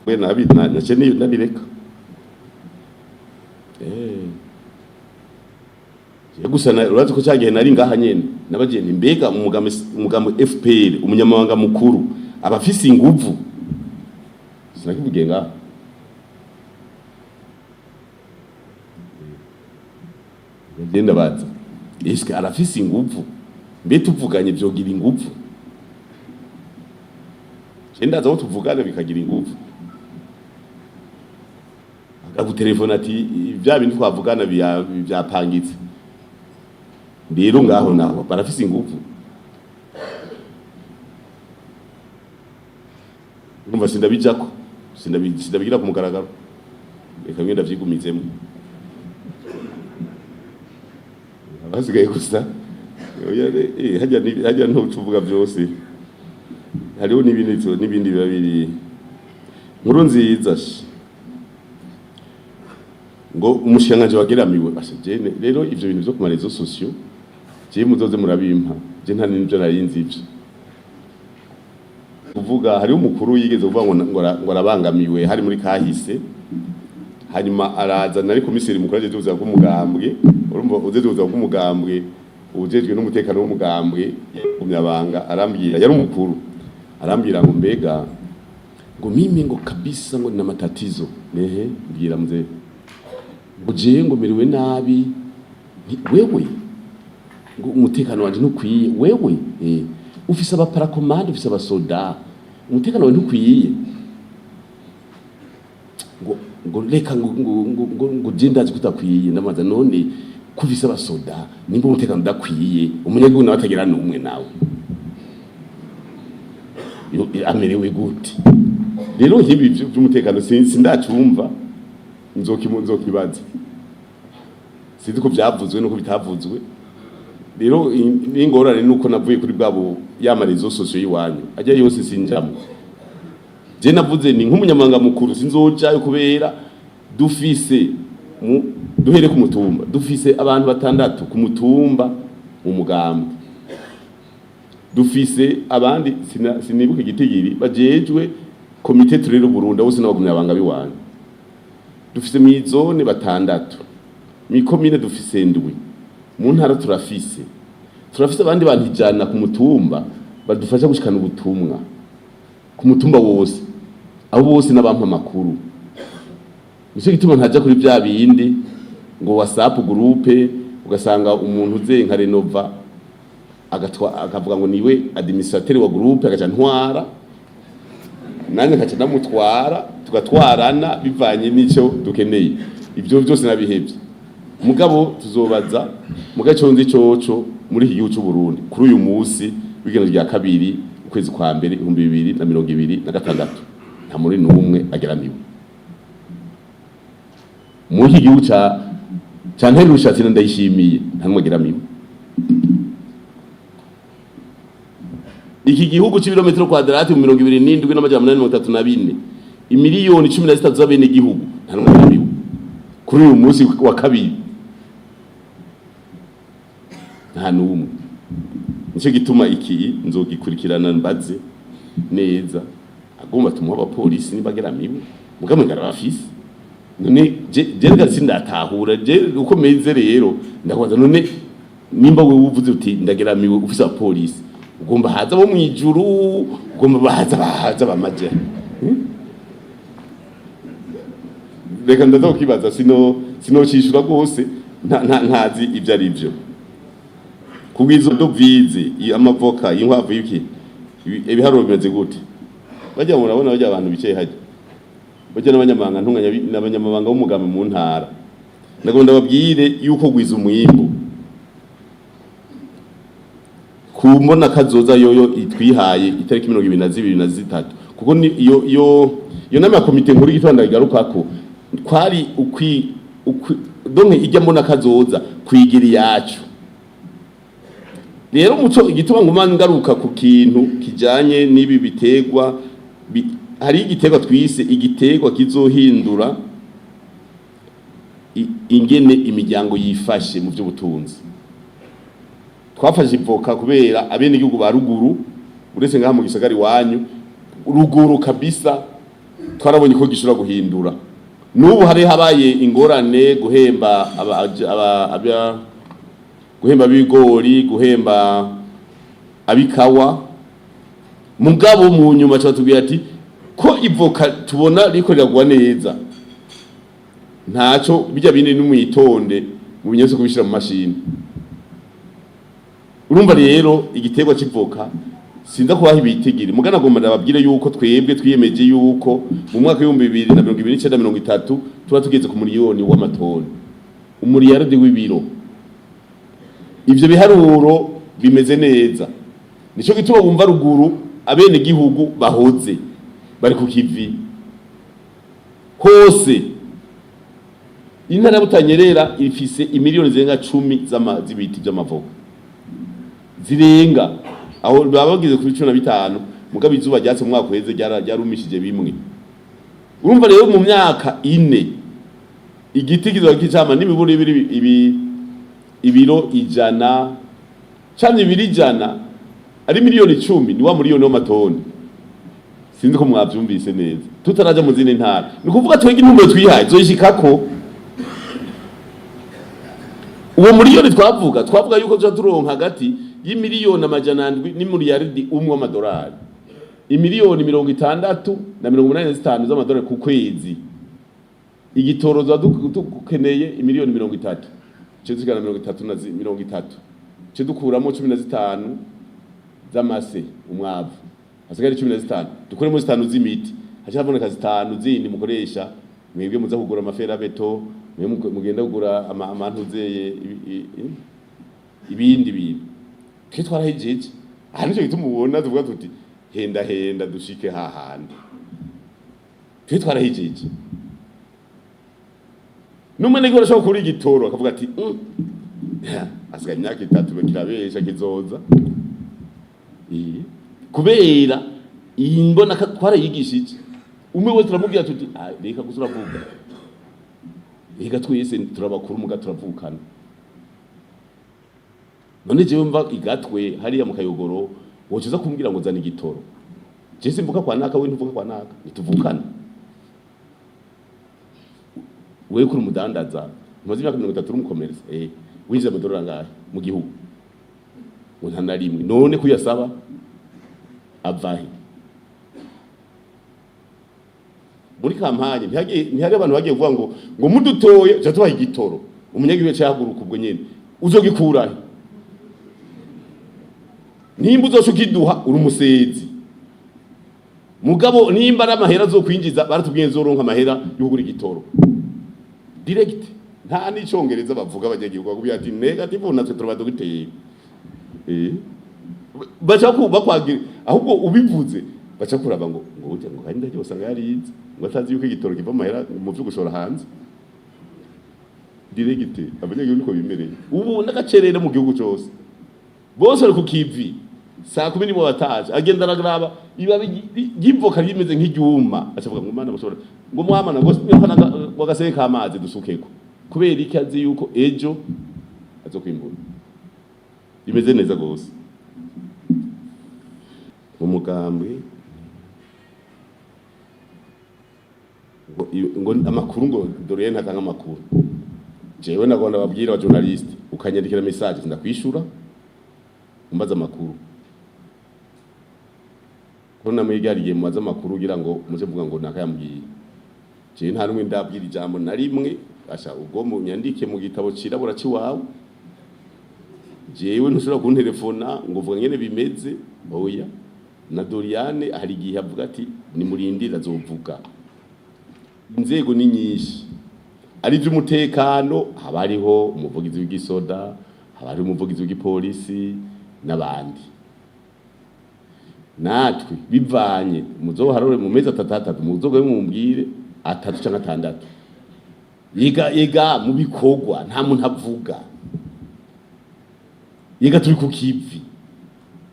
we nace nabireka gusa urazi ko cyagihe nari ngaha nyene nabagenda mbega umugambo FPR umunyamabanga mukuru abafise inguvu sinakivuge ngaha ngenda baza eske arafise inguvu mbe tuvuganye byogira inguvu cyenda zo tuvugana bikagira inguvu akagutelefona ati bya bintu twavugana byapangitse rero ngaho naho barafise inguvu urumva sindabijako sindabigira ku mugaragaro reka ngenda vyigumizemo abasigaye gusa hajya ntucuvuga byose hariho n'ibindi biba biri nkuru nziza ngo umushyiranganje wageramiwe asejene rero ivyo bintu byo ku marezo sociaux je muzoze murabimpa je nta n'ibyo narinzi ivyo kuvuga hari umukuru yigeze kuvuga ngo arabangamiwe hari muri kahise hanyuma araza nari komiseri mukuru aje tuza kumugambwe urumva uzeje tuza kumugambwe ujejwe n'umutekano w'umugambwe kumyabanga arambwira yari umukuru arambwira ngo mbega ngo mimi ngo kabisa ngo na matatizo nehe mbwira mzee ngo je ngo meriwe nabi wewe ngo umutekano wanje ntukwiye wewe ufise abaparakomande ufise abasoda umutekano wawe ntukwiye ngo reka ngo je ndazi kutakwiye ndamaza none kufise abasoda nimba umutekano udakwiye umunyagihugu nawe atagira n'umwe nawe amerewe gute rero hibi by'umutekano sindacumva nzokibaza sinzi ko byavuzwe nuko bitavuzwe rero ingorane nuko navuye kuri bwabo yamarezo sociaux yiwanyu ajya yose sinjamo je navuze ni nk'umunyamanga mukuru sinzojayo kubera dufise duhere ku mutumba dufise abantu batandatu ku mutumba mu mugambi dufise abandi sinibuka igitigiri bajejwe komite turero Burundi bose n'abagumya banga biwanyu dufise mu zone batandatu mi komine dufise ndwi mu ntara turafise abandi bantu ijana ku mutumba badufasha gushikana ubutumwa ku mutumba wose abo bose n'abampa makuru nicyo gituma ntaja kuri bya bindi ngo WhatsApp groupe ugasanga umuntu uze nka Renova akavuga ngo niwe administrateur wa groupe agaca ntwara nanjye nkaca ndamutwara tugatwarana bivanye n'icyo dukeneye ibyo byose nabihebye mugabo tuzobaza mugaconze coco muri iki gihugu cy'u Burundi kuri uyu munsi w'igeno rya kabiri ukwezi kwa mbere 2026 nta muri n'umwe ageramiwe muri iki gihugu ca nterushatse ndayishimiye nta numwe ageramiwe iki gihugu cy'ibirometero kwadrati mu 27 n'amajana imiliyoni 13 z'abene gihugu nta numwe ageramiwe kuri uyu munsi wa kabiri nta numwe nicyo gituma iki nzogikurikirana mbaze neza agomba tumuha abapolisi nibageramiwe mugamwe ngarabafise none je rega sindatahura je uko meze rero ndakubaza none nimba we uvuze uti ndageramiwe ufise abapolisi ugomba haza bo mwijuru ugomba bahaza bamaje reka ndaza kukibaza sino cishura rwose ntazi ibyo ari byo kubwizo dovize amavoka inkwavu y'iki ibiharuro bimeze gute bajya murabona bajya abantu bicaye haje bajya n'abanyamabanga ntunganya n'abanyamabanga b'umugambi mu ntara ndagomba babwire yuko gwiza umwimbo kumbona kazoza yoyo itwihaye itariki 22 kuko iyo nama komite nkuru y'itwanda igarukako kwari donke ijya mbona kazoza kwigiri yacu rero muco igituma nguma ngaruka ku kintu kijanye n'ibi bitegwa hari igitegwa twise igitegwa kizohindura ingene imiryango yifashe mu by'ubutunzi twafashe ivoka kubera abene igihugu ba ruguru uretse ngaha mu gisagari wanyu ruguru kabisa twarabonye ko gishobora guhindura n'ubu hari habaye ingorane guhemba bigori guhemba abikawa mugabo mu nyuma cyatubwiye ati ko ivoka tubona rikorerwa neza ntaco bijya bindi n'umwitonde mu binyese kubishira mu mashini urumva rero igitegwa c'ivoka sinza kubaha ibitigiri mugana gomba ndababwire yuko twebwe twiyemeje yuko mu mwaka wa 2029-30 tuba tugeze ku miliyoni w'amatoni umuriyaridi w'ibiro ivyo biharuro bimeze neza nico gituma bumva ruguru abene gihugu bahoze bari ku kivi hose intara butanyerera ifise imiliyoni zirenga 10 z'ibiti by'amavoka zirenga aho babagize kuri 15 mugabo izuba ryatse mu mwaka weze ryarumishije bimwe urumva rero mu myaka 4 igiti kizoba kicama n'imiburo ibiro 100 cyane 200 ari miliyoni 10 ni wa miliyoni w'amatoni sinzi ko mwavyumvise neza tutaraja mu zindi ntara ni kuvuga twege intumbero twihaye zoyishikako uwo miliyoni twavuga yuko turonka hagati y'imiliyoni amajana 7 n'imiliyaridi 1 w'amadolari imiliyoni 60 na 85 z'amadolari ku kwezi igitoroza dukeneye imiliyoni 30 cezigana 30 na 30 cedukuramo 15 z'amase umwavu hasigara 15 dukuremo 5 z'imiti hacaboneka 5 zindi mukoresha mwebwe muza kugura amafera beto mugenda kugura amantuzeye ibindi bintu twe twarahejeje aha nico gituma ubona tuvuga tuti henda dushike hahandi twe twarahejeje numene ko rashobora kuri igitoro akavuga ati asigaye imyaka 3 bakirabesha kizoza kubera iyi mbona twarayigishije umwe wese turamubwira tuti reka gusuravuga reka twese turabakuru muga turavukana none jewe mva igatwe hariya mu kayogoro wocuza kumbwira ngo zana igitoro je simvuka kwa naka we ntuvuka kwa naka nituvukana we kuri umudandaza umaze imyaka 30 uri umukomereza winjiza amadolari angahe mu gihugu untana rimwe none kuyasaba avahe muri kampanye ntihari abantu bagiye kuvuga ngo mudutoye cyo tubaha igitoro umunyagihugu cyahaguruka ubwo nyene uzogikurahe nimba uzoshukiduha uri umusezi mugabo nimba ari amahera zo kwinjiza baratubwiye zoronka amahera y'ugura igitoro direct nta n'icongereza bavuga abanyagihugu bagubiye ati negative natwe turabadogiteye bacha bakwagira ahubwo ubivuze bacha kuraba ngo uje ngo kandi ndaje usanga yarize ngo atazi yuko igitoro kiva amahera mu byo gushora hanze direct abanyagihugu niko bimereye ubu ndagacerere mu gihugu cyose bose ari ku kivi saa 10 nibo bataje agenda aragraba iba givoka rimeze nk'igyuma acavuga ngo mana mushobora ngo mwamana ngo gaseke kamazi dusukeko kubera iki azi yuko ejo azokwimbura imeze neza gose umugambi ngo amakuru ngo Dore ntatanga amakuru jewe nagonda babwira aba journalist ukanyandikira message ndakwishura umbaza amakuru kona mwigariye mubaza amakuru kugira ngo muze mvuga ngo nakayambwiye je nta rumwe ndabwira ijambo na rimwe asha ubwo mu nyandike mu gitabo cirabura ciwawe jewe ntushobora kunterefona ngo vuga ngene bimeze oya na Doriane hari igihe avuga ati ni murindira azovuga inzego ni nyinshi ari vy'umutekano haba hariho umuvugizi w'igisoda haba hariho umuvugizi w'igipolisi n'abandi natwe bivanye muzoharore mu mezi atatu muzoga mumbwire 3 canke 6 yiga mu bikorwa nta muntu avuga yiga turi ku kivi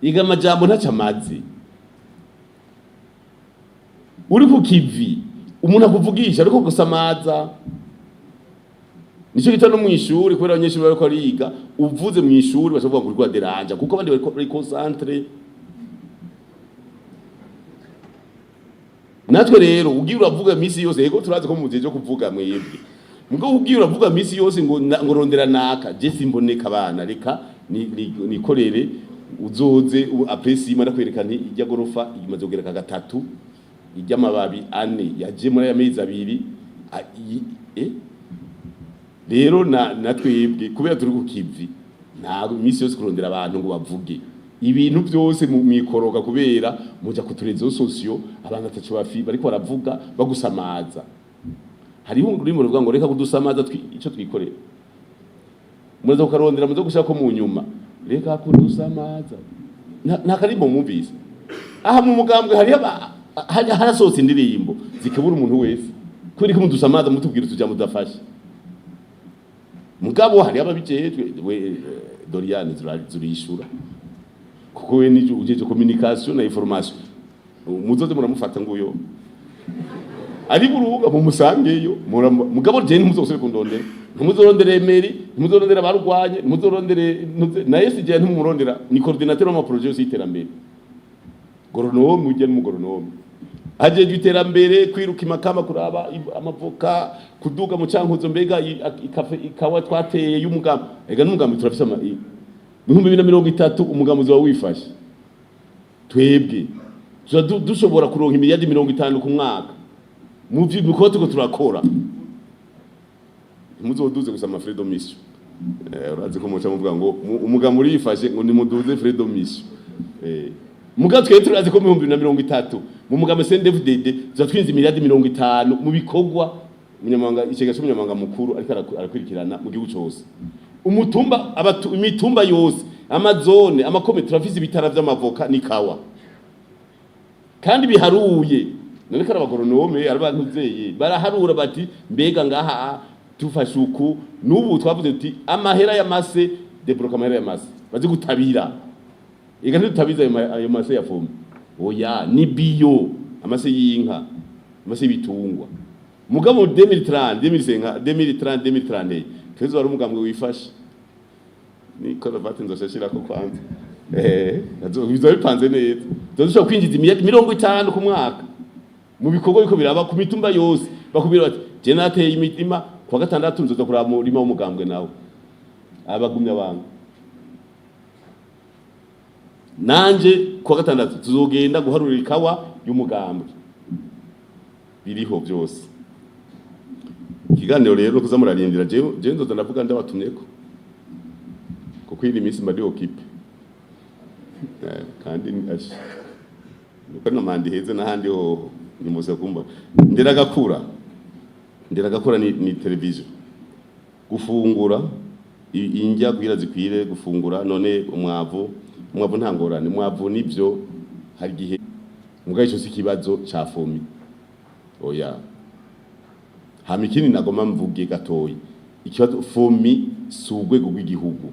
yiga amajambo ntacamaze uri ku kivi umuntu akuvugisha ariko gusamaza nico gitano mu ishuri kubera abanyeshuri bariko ariga uvuze mu ishuri bashavuga ngo urwa deranja kuko abandi bari concentré natwe rero ugiye uravuga misi yose yego turazi ko muzeje kuvuga mwebwe mugo ugiye uravuga misi yose ngo rondera naka je simboneka abana reka nikorere uzoze apresi imana kwerekana ijya gorofa imaze kugereka gatatu ijya amababi 4 yaje muri ya mezi 2 rero natwebwe kubera turi ku kivi ntabwo misi yose kurondera abantu ngo bavuge ibintu byose mu mikoroka kubera muja kuturezo sosio abantu atacu bafi bariko baravuga bagusamaza hariho urimo ruvuga ngo reka kudusamaza ico twikorera muzo karondera muzo gushaka ko mu nyuma reka kudusamaza nta karimbo mumvise aha mu mugambwe harasohotse indirimbo zikabura umuntu wese kuri ko mudusamaza mutubwira tuja mudafasha mugabo hari ababijejwe we Doriane zurishura kuko we ni ujeje communication na information muzoze muramufata nguyo ari buruga mu musangeyo mugabo je ntimuzosubire kundondera ntimuzorondere meri ntimuzorondera barugwanye ntimuzorondere na SJ ntimumurondera ni coordinateur wa projet y'iterambere goronome uje n'umugoronome ajeje iterambere kwiruka imakama kuraba amavoka kuduga mu cankuzo mbega ikawa twateye y'umugambi ega n'umugambi turafise ama 2030 umugambi wa wifashe twebwe dushobora kuronka imiliyadi 50 ku mwaka mu by'ibikote ko turakora muzoduze gusama freedom mission urazi ko muca muvuga ngo umugambi urifashe ngo nimuduze freedom mission mugatwe twe turazi ko 2030 mu mugambi CNDD zatwinze imiliyadi 50 mu bikogwa munyamanga icega cy'umunyamanga mukuru ariko arakurikirana mu gihugu cyose umutumba imitumba yose amazone amakome turafise ibitara vy'amavoka nikawa kandi biharuye none kara abagoronome arabantuzeye baraharura bati mbega ngaha tufashe uku nubu twavuze tuti amahera y'amase debloka amahera y'amase bazi gutabira ega ntutabiza ayo mase yafomye oya ni bio amase y'inka amase bitungwa mugabo 2030 kezo ari umugambwe wifashe ni koravati nzoshashira ko kwanza bizo bipanze neza tuzoshobora kwinjiza imiliyadi 50 ku mwaka mu bikorwa biko biraba ku mitumba yose bakubwira bati je nateye imitima kwa gatandatu nzoza kuraba murima w'umugambwe nawe abagumya banga nanje kwa gatandatu tuzogenda guharura ikawa y'umugambwe biriho byose ikiganiro rero kuzamurarindira je nzoza ndavuga ndabatumyeko kuko iri minsi mari okipe kandi nuko namandi heze nahandi ho nimuze kumba nderagakura ni television gufungura injya kugira zikwire gufungura none umwavu ntangorane umwavu nibyo hari gihe mugaye cyo sikibazo ca fomi oya hamikini nagoma mvuge gatoyi ikibazo fomi sugwego rw'igihugu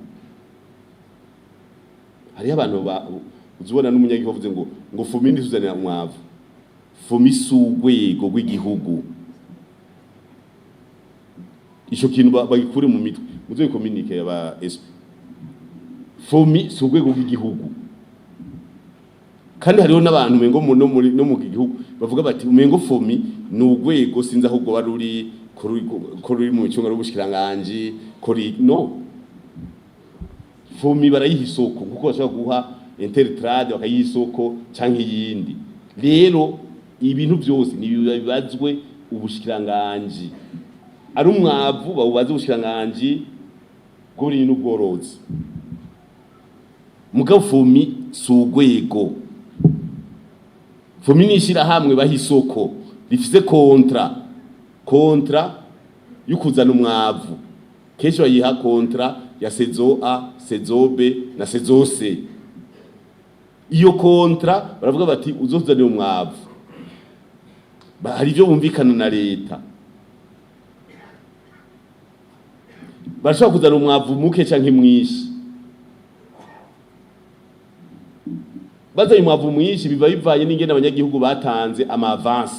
hari abantu uzubona n'umunyagihugu avuze ngo fomi ndizuzanira umwavu fomi sugwego rw'igihugu ico kintu bagikure mu mitwe muzo communique yaba SP fomi sugwego rw'igihugu kandi hariho n'abantu mengo no mu gihugu bavuga bati umengo fomi n'ugwego sinza ahubwo baruri kuri mu cyunga rubushikiranganje kuri no fomi barayihisoko kuko bashaka guha intertrade bakayihisoko canke yindi rero ibintu byose ni bibazwe ubushikiranganji ari umwavu bawubaze ubushikiranganji bw'uburimyi n'ubworozi mugabo fomi sugwego fomi nishira hamwe bahisoko rifise kontra y'ukuzana umwavu kesho yiha kontra ya saison A, saison B na saison C. Iyo kontra baravuga bati uzozanira umwavu. Hari byo bumvikana na leta. Bashaka kuzana umwavu muke canke mwinshi. Bazanye umwavu mwinshi biva bivaye n'ingene abanyagihugu batanze ama-avance.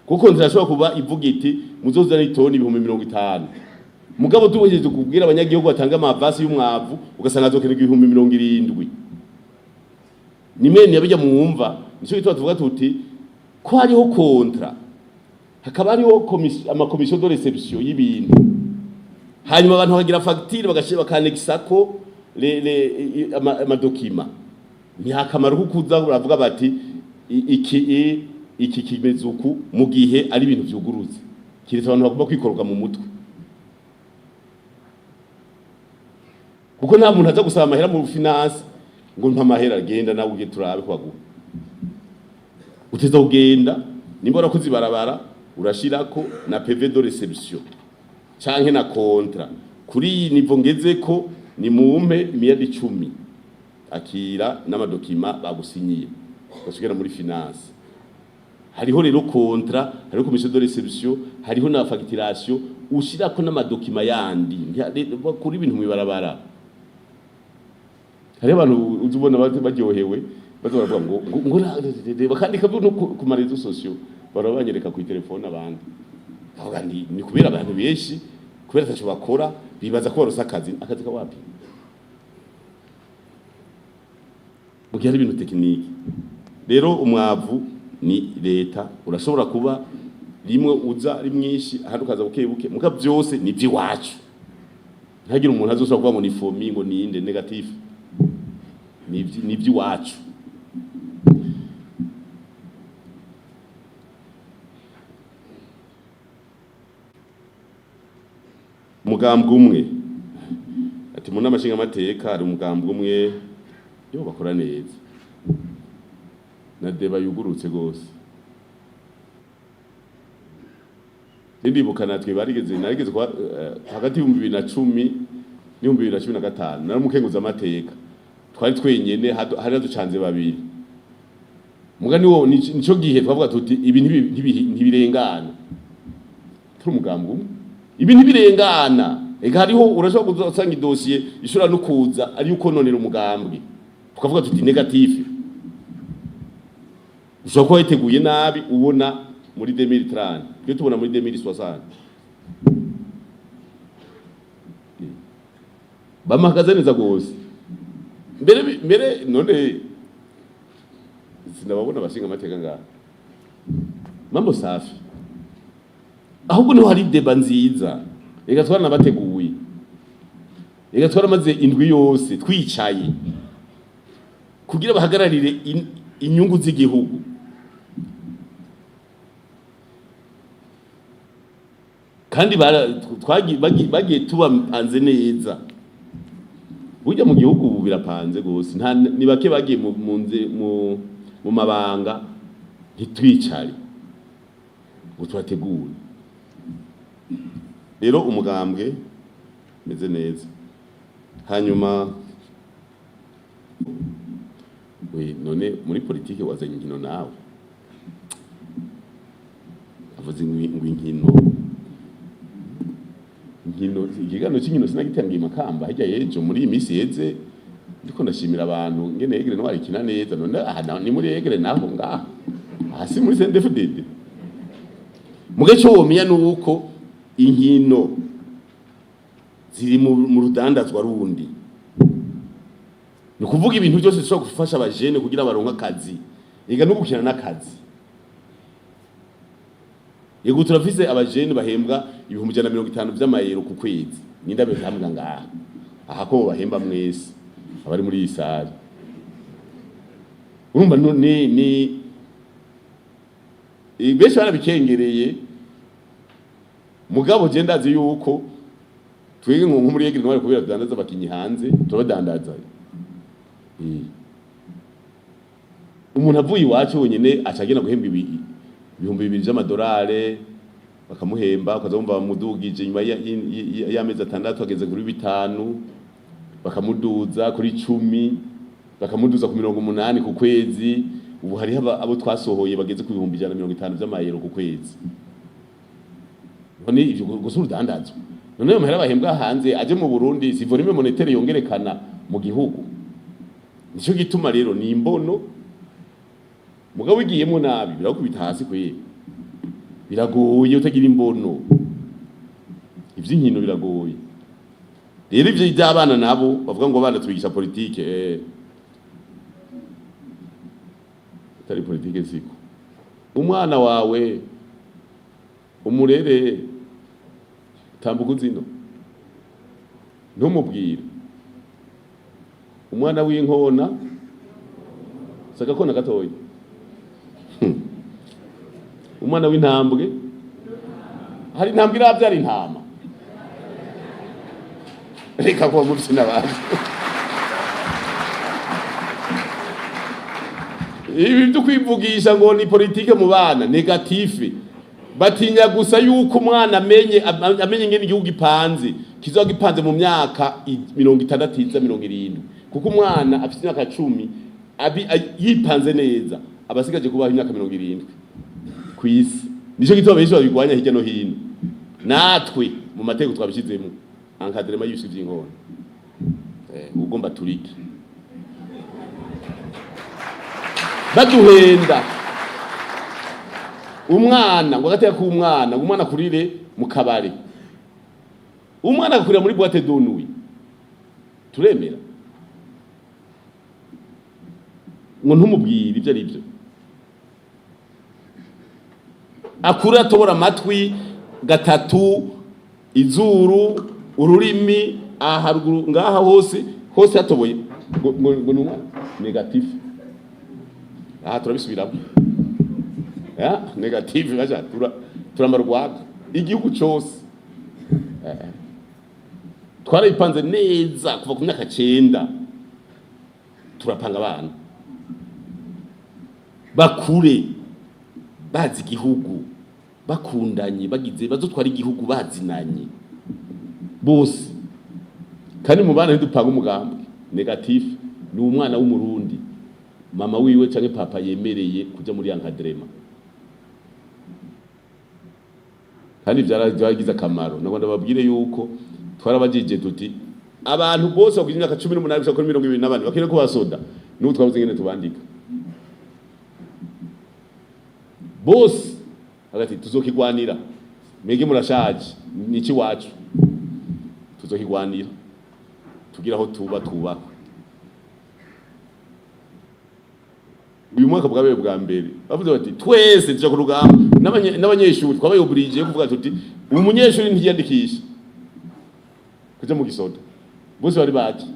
Kuko nzirashobora kuba ivuga iti muzozana itoni 50. Mugabo tubuhejeje kubwira abanyagihugu batanga ama-avance y'umwavu ugasanga azokenera 70. Nimene yabijya muwumva nico gitwa tuvuga tuti ko hariho kontra hakaba hariho ama-commission de réception y'ibintu hanyuma abantu bakagira facture bagashira bakanexako amadokima ni hakamaro kukuza uravuga bati iki kimezuku mu gihe ari ibintu byuguruze kiretse abantu bagomba kwikorwa mu mutwe kuko nta muntu aza gusaba amahera mu finance ngo nta mahera agenda nawe ugiye turabe kwaguha uteza kugenda nimba urakoze barabara urashirako na PV de réception canke na kontra kuri iyi nivo ngezeko ni mumpe 110 akira n'amadokima bagusinyiye bashigera muri finance hariho rero kontra hariho commission de réception hariho na facturation ushirako n'amadokima yandi kuri ibintu mwibarabara hari abantu uzubona baryohewe bazoravuga ngo bakandika ku marezo sociaux barabanyereka ku telefone abandi avuga ni kubera abantu benshi kubera tacho bakora bibaza ko barosa akazi ka wapi mugihe ari ibintu tekiniki rero umwavu ni leta urashobora kuba rimwe uza ari mwinshi ahandi ukaza bukebuke muga byose ni by'iwacu ntagira umuntu azosaba kuvuga ngo ni fomi ngo ni inde negative ni by'iwacu umugambwe umwe ati mu namashinga amateka ari umugambwe umwe yo bakora neza na deba yugurutse gose ndibuka natwe narigeze kwa hagati y'u 2010 n'u 2015 naramukenguza amateka twari twenyene hari haducanze babiri mugani wo nico gihe twavuga tuti ibi ntibirengana turi umugambwe umwe ibi ntibirengana ega hariho urashobora kuzasanga idosiye ishobora no kuza ari uko nonera umugambwe tukavuga tuti negative ushobora kuba yiteguye nabi ubona muri 2030 twe tubona muri 2060 bamahagaze neza gose mbere none sinababona bashinga amateka ngaha mambo safi ahubwo niho hari deba nziza ega twarana bateguye ega twaramaze indwi yose twicaye kugira bahagararire inyungu z'igihugu kandi bagiye tubapanze neza burya mu gihugu ubu birapanze gose ni bake bagiye mu mabanga ntitwicare ngo twategure rero umugambwe meze neza hanyuma none muri politike wazanye inkino nawe avuze ngo inkino igigano cy'inkino sinagitangiye makamba hajya yejo muri iyi minsi yeze ndiko ndashimira abantu ngene yegere no arikina neza none ni muri yegere naho ngaha hasi muri CNDD-FDD muge cyo womiya nuko inkino ziri mu rudandazwa rundi ni kuvuga ibintu byose bishobora gufasha abajene kugira baronka akazi ega no gukina n'akazi yego turafise abajene bahembwa 150 by'amayero ku kwezi nindabe hamwe ngaha aha ko bahemba mwese abari muri iyi sare urumva ni benshi barabikengereye mugabo je ndazi yuko twege ngo muri yegire n'abari kubera dandaza bakinyi hanze turabadandaza umuntu avuye iwacu wenyene acagenda guhemba ibihumbi 2,000 by'amadolari bakamuhemba ukazumva bamudugije nyuma y'amezi 6 ageze kuri 5 bakamuduza kuri 10 bakamuduza ku 80 ku kwezi ubu hari abo twasohoye bageze ku 150 by'amayero ku kwezi none ivyo gusa urudandazo none yo mahera bahembwa hanze aje mu Burundi si volume monétaire yongerekana mu gihugu nico gituma rero ni imbono mugabo igiyemo nabi birakubita hasi kwe biragoye utagira imbono ivy'inkino biragoye rero ivyo by'abana nabo bavuga ngo abana tubigisha politique tari politique siko umwana wawe umurere tambuka uzino ntumubwire umwana w'inkona saka kona gatoyi umwana w'intambwe hari intambwe iravyara intama reka ko mubisina abantu ibi byo kwivugisha ngo ni politique mu bana negative batinya gusa yuko umwana amenye ngene igihugu gipanze kizoga gipanze mu myaka 60 iza 70 kuko umwana afite imyaka 10 yipanze neza abasigaje kubaho imyaka 70 kwisi nico gituma benshi babigwanya hirya no hino natwe mu mateko twabishizemo encadrement y'ibisi vy'ingona ugomba turiki baduhenda umwana ngo gateka umwana kurire mu kabare umwana akurira muri boîte de nuit turemera ngo ntumubwire ibyo ari byo akura tobora amatwi gatatu izuru ururimi aharuguru ngaha hose hatoboye ngo numwa negative turabisubiramo negative baja turamarwaga igihugu cyose twarayipanze neza kuva ku myaka 9 turapanga abana bakure bazi igihugu bakundanye bagize bazotwara igihugu bazinanye bose kandi mu bana ntidupanga umugambi negative ni umwana w'umurundi mama wiwe canke papa yemereye kuja muri encadrement kandi byaragize akamaro nako ndababwire yuko twarabajije tuti abantu bose bagize imyaka 18 gushaka kuri 24 bakire ko basoda n'ubu twabuze ngene tubandika bose hagati tuzokigwanira mege murashaje niki wacu tuzokigwanira tugira aho tuba uyu mwaka bwabaye bwa mbere bavuze bati twese tuja ku rugamba n'abanyeshuri twabaye oblige kuvuga tuti umunyeshuri ntiyandikisha kuja mu gisoda bose bari baki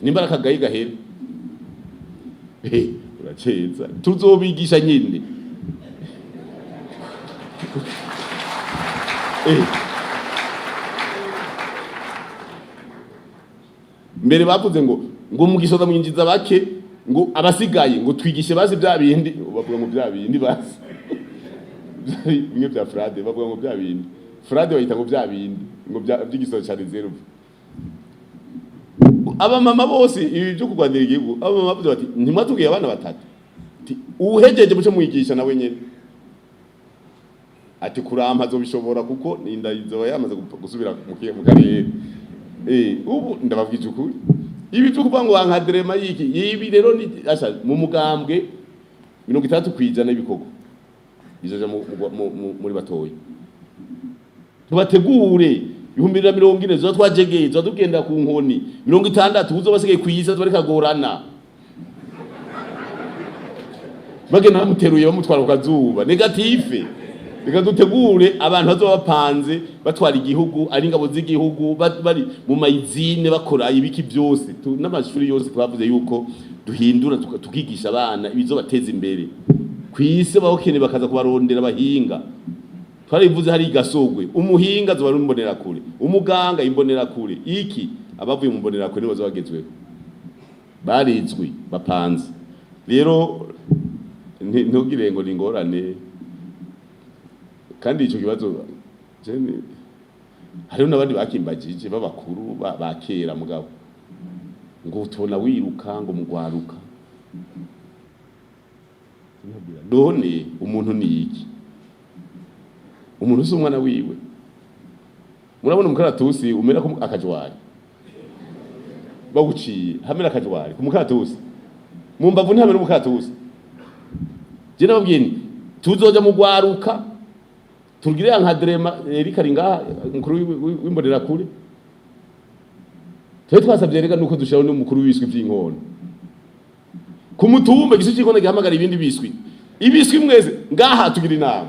nimbara kagayi gahere uraceza tuzobigisha nyine mbere bavuze ngo mu gisoda mwinjiza bake ngo abasigaye ngo twigishe basi bya bindi bavuga ngo bya bindi basi bimwe bya frade bavuga ngo bya bindi frade bayita ngo bya bindi ngo by'igisoda cya reserve aba mama bose ibi byo kugwanira igihugu aba mama bavuze bati ntimwatubwiye abana batatu uhejeje muce mwigisha nawe nyene ati kurampa zo bishobora kuko ninda izo yamaze gusubira mu karere ubu ndababwije ukuri ibi byo kuvuga ngo encadrement yiki ibi rero ni asha mu mugambwe 60 kwijana ibikorwa bizoja muri batoyi tubategure 2040 zo twajegeye zo tugenda ku nkoni 60 uzo basigaye kwiyisa tubari kagorana bagena bamuteruye bamutwara ku kazuba negative reka dutegure abantu bazobapanze batwara igihugu ari ingabo z'igihugu bari mu mayizine bakora ibiki byose n'amashuri yose twavuze yuko duhindura tukigisha abana ibizo bateza imbere kwisi abakene bakaza kubarondera abahinga twarivuze hari igasogwe umuhinga zo barumbonera kure umuganga imbonera kure iki abavuye mu mbonera kure nibazo bagezweho barizwi bapanze rero ntugire ngo ningorane kandi ico kibazo hariho n'abandi bakimbagije b'abakuru bakera mugabo ngo tubona wiruka ngo mugwaruka none umuntu ni iki umuntu uzi umwana wiwe murabona umukaratusi umera ko akajwari baguciye hamera akajwari ku mukaratusi mu mbavu ntihamera umukaratusi je nababwiye nti tuzoja mu gwaruka turugire nka drema Erika ringa mukuru w'imbonera kure twe twasabye rega nuko dushiraho n'umukuru w'ibiswi by'inkono ku mutumba gisu cy'inkono gihamagara ibindi biswi ibiswi mweze ngaha tugira inama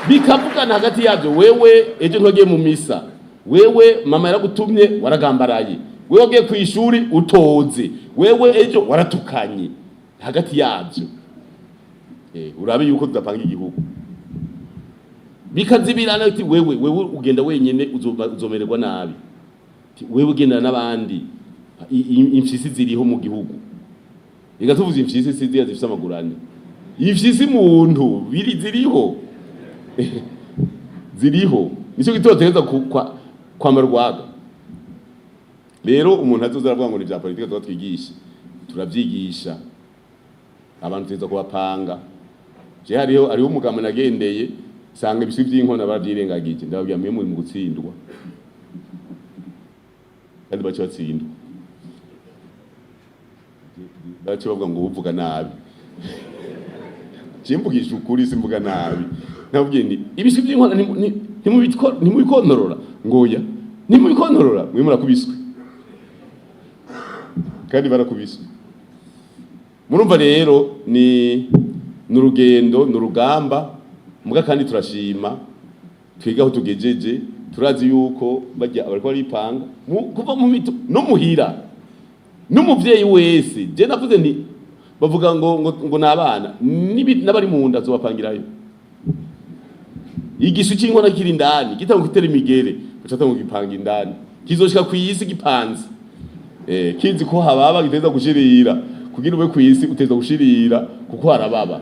bikavugana hagati yabyo wewe ejo ntogiye mu misa wewe mama yaragutumye waragambaraye wewe ugiye ku ishuri utoze wewe ejo waratukanye hagati yabyo urabe yuko tudapanga igihugu bikazibirana ati wewe ugenda wenyene uzomererwa nabi wewe ugenda n'abandi imfyisi ziriho mu gihugu reka tuvuze imfyisi siziya zifite amagurane imfyisi muntu ziriho nicyo gitotereza kwa marwaga rero umuntu azoza aravuga ngo ni bya politike twatwigisha turavyigisha abantu teza kubapanga je hariho umugabo nagendeye sanga ibiswi by'inkona baravyirengagije ndababwira mwe muri mu gutsindwa kandi bacho batsindwa bacho bavuga ngo uvuga nabi Chimvugisha ukuri simvuga nabi nabwiye ni ibiswi by'inkona ntimubikonorora ngoya ntimubikonorora mwe murakubiswe kandi barakubiswe murumva rero ni n'urugendo n'urugamba muga kandi turashima twigaho tugejeje turazi yuko bajya bariko baripanga kuva mu mito no muhira n'umuvyeyi wese je navuze nti bavuga ngo nabana n'abari mu nda zobapangirayo igisu cy'inkona kiri indani gitango gitera imigere bacatango gipanga indani kizoshika kw'isi gipanze kizi ko hababa giteza gushirira kugira ube kw'isi uteza gushirira kuko harababa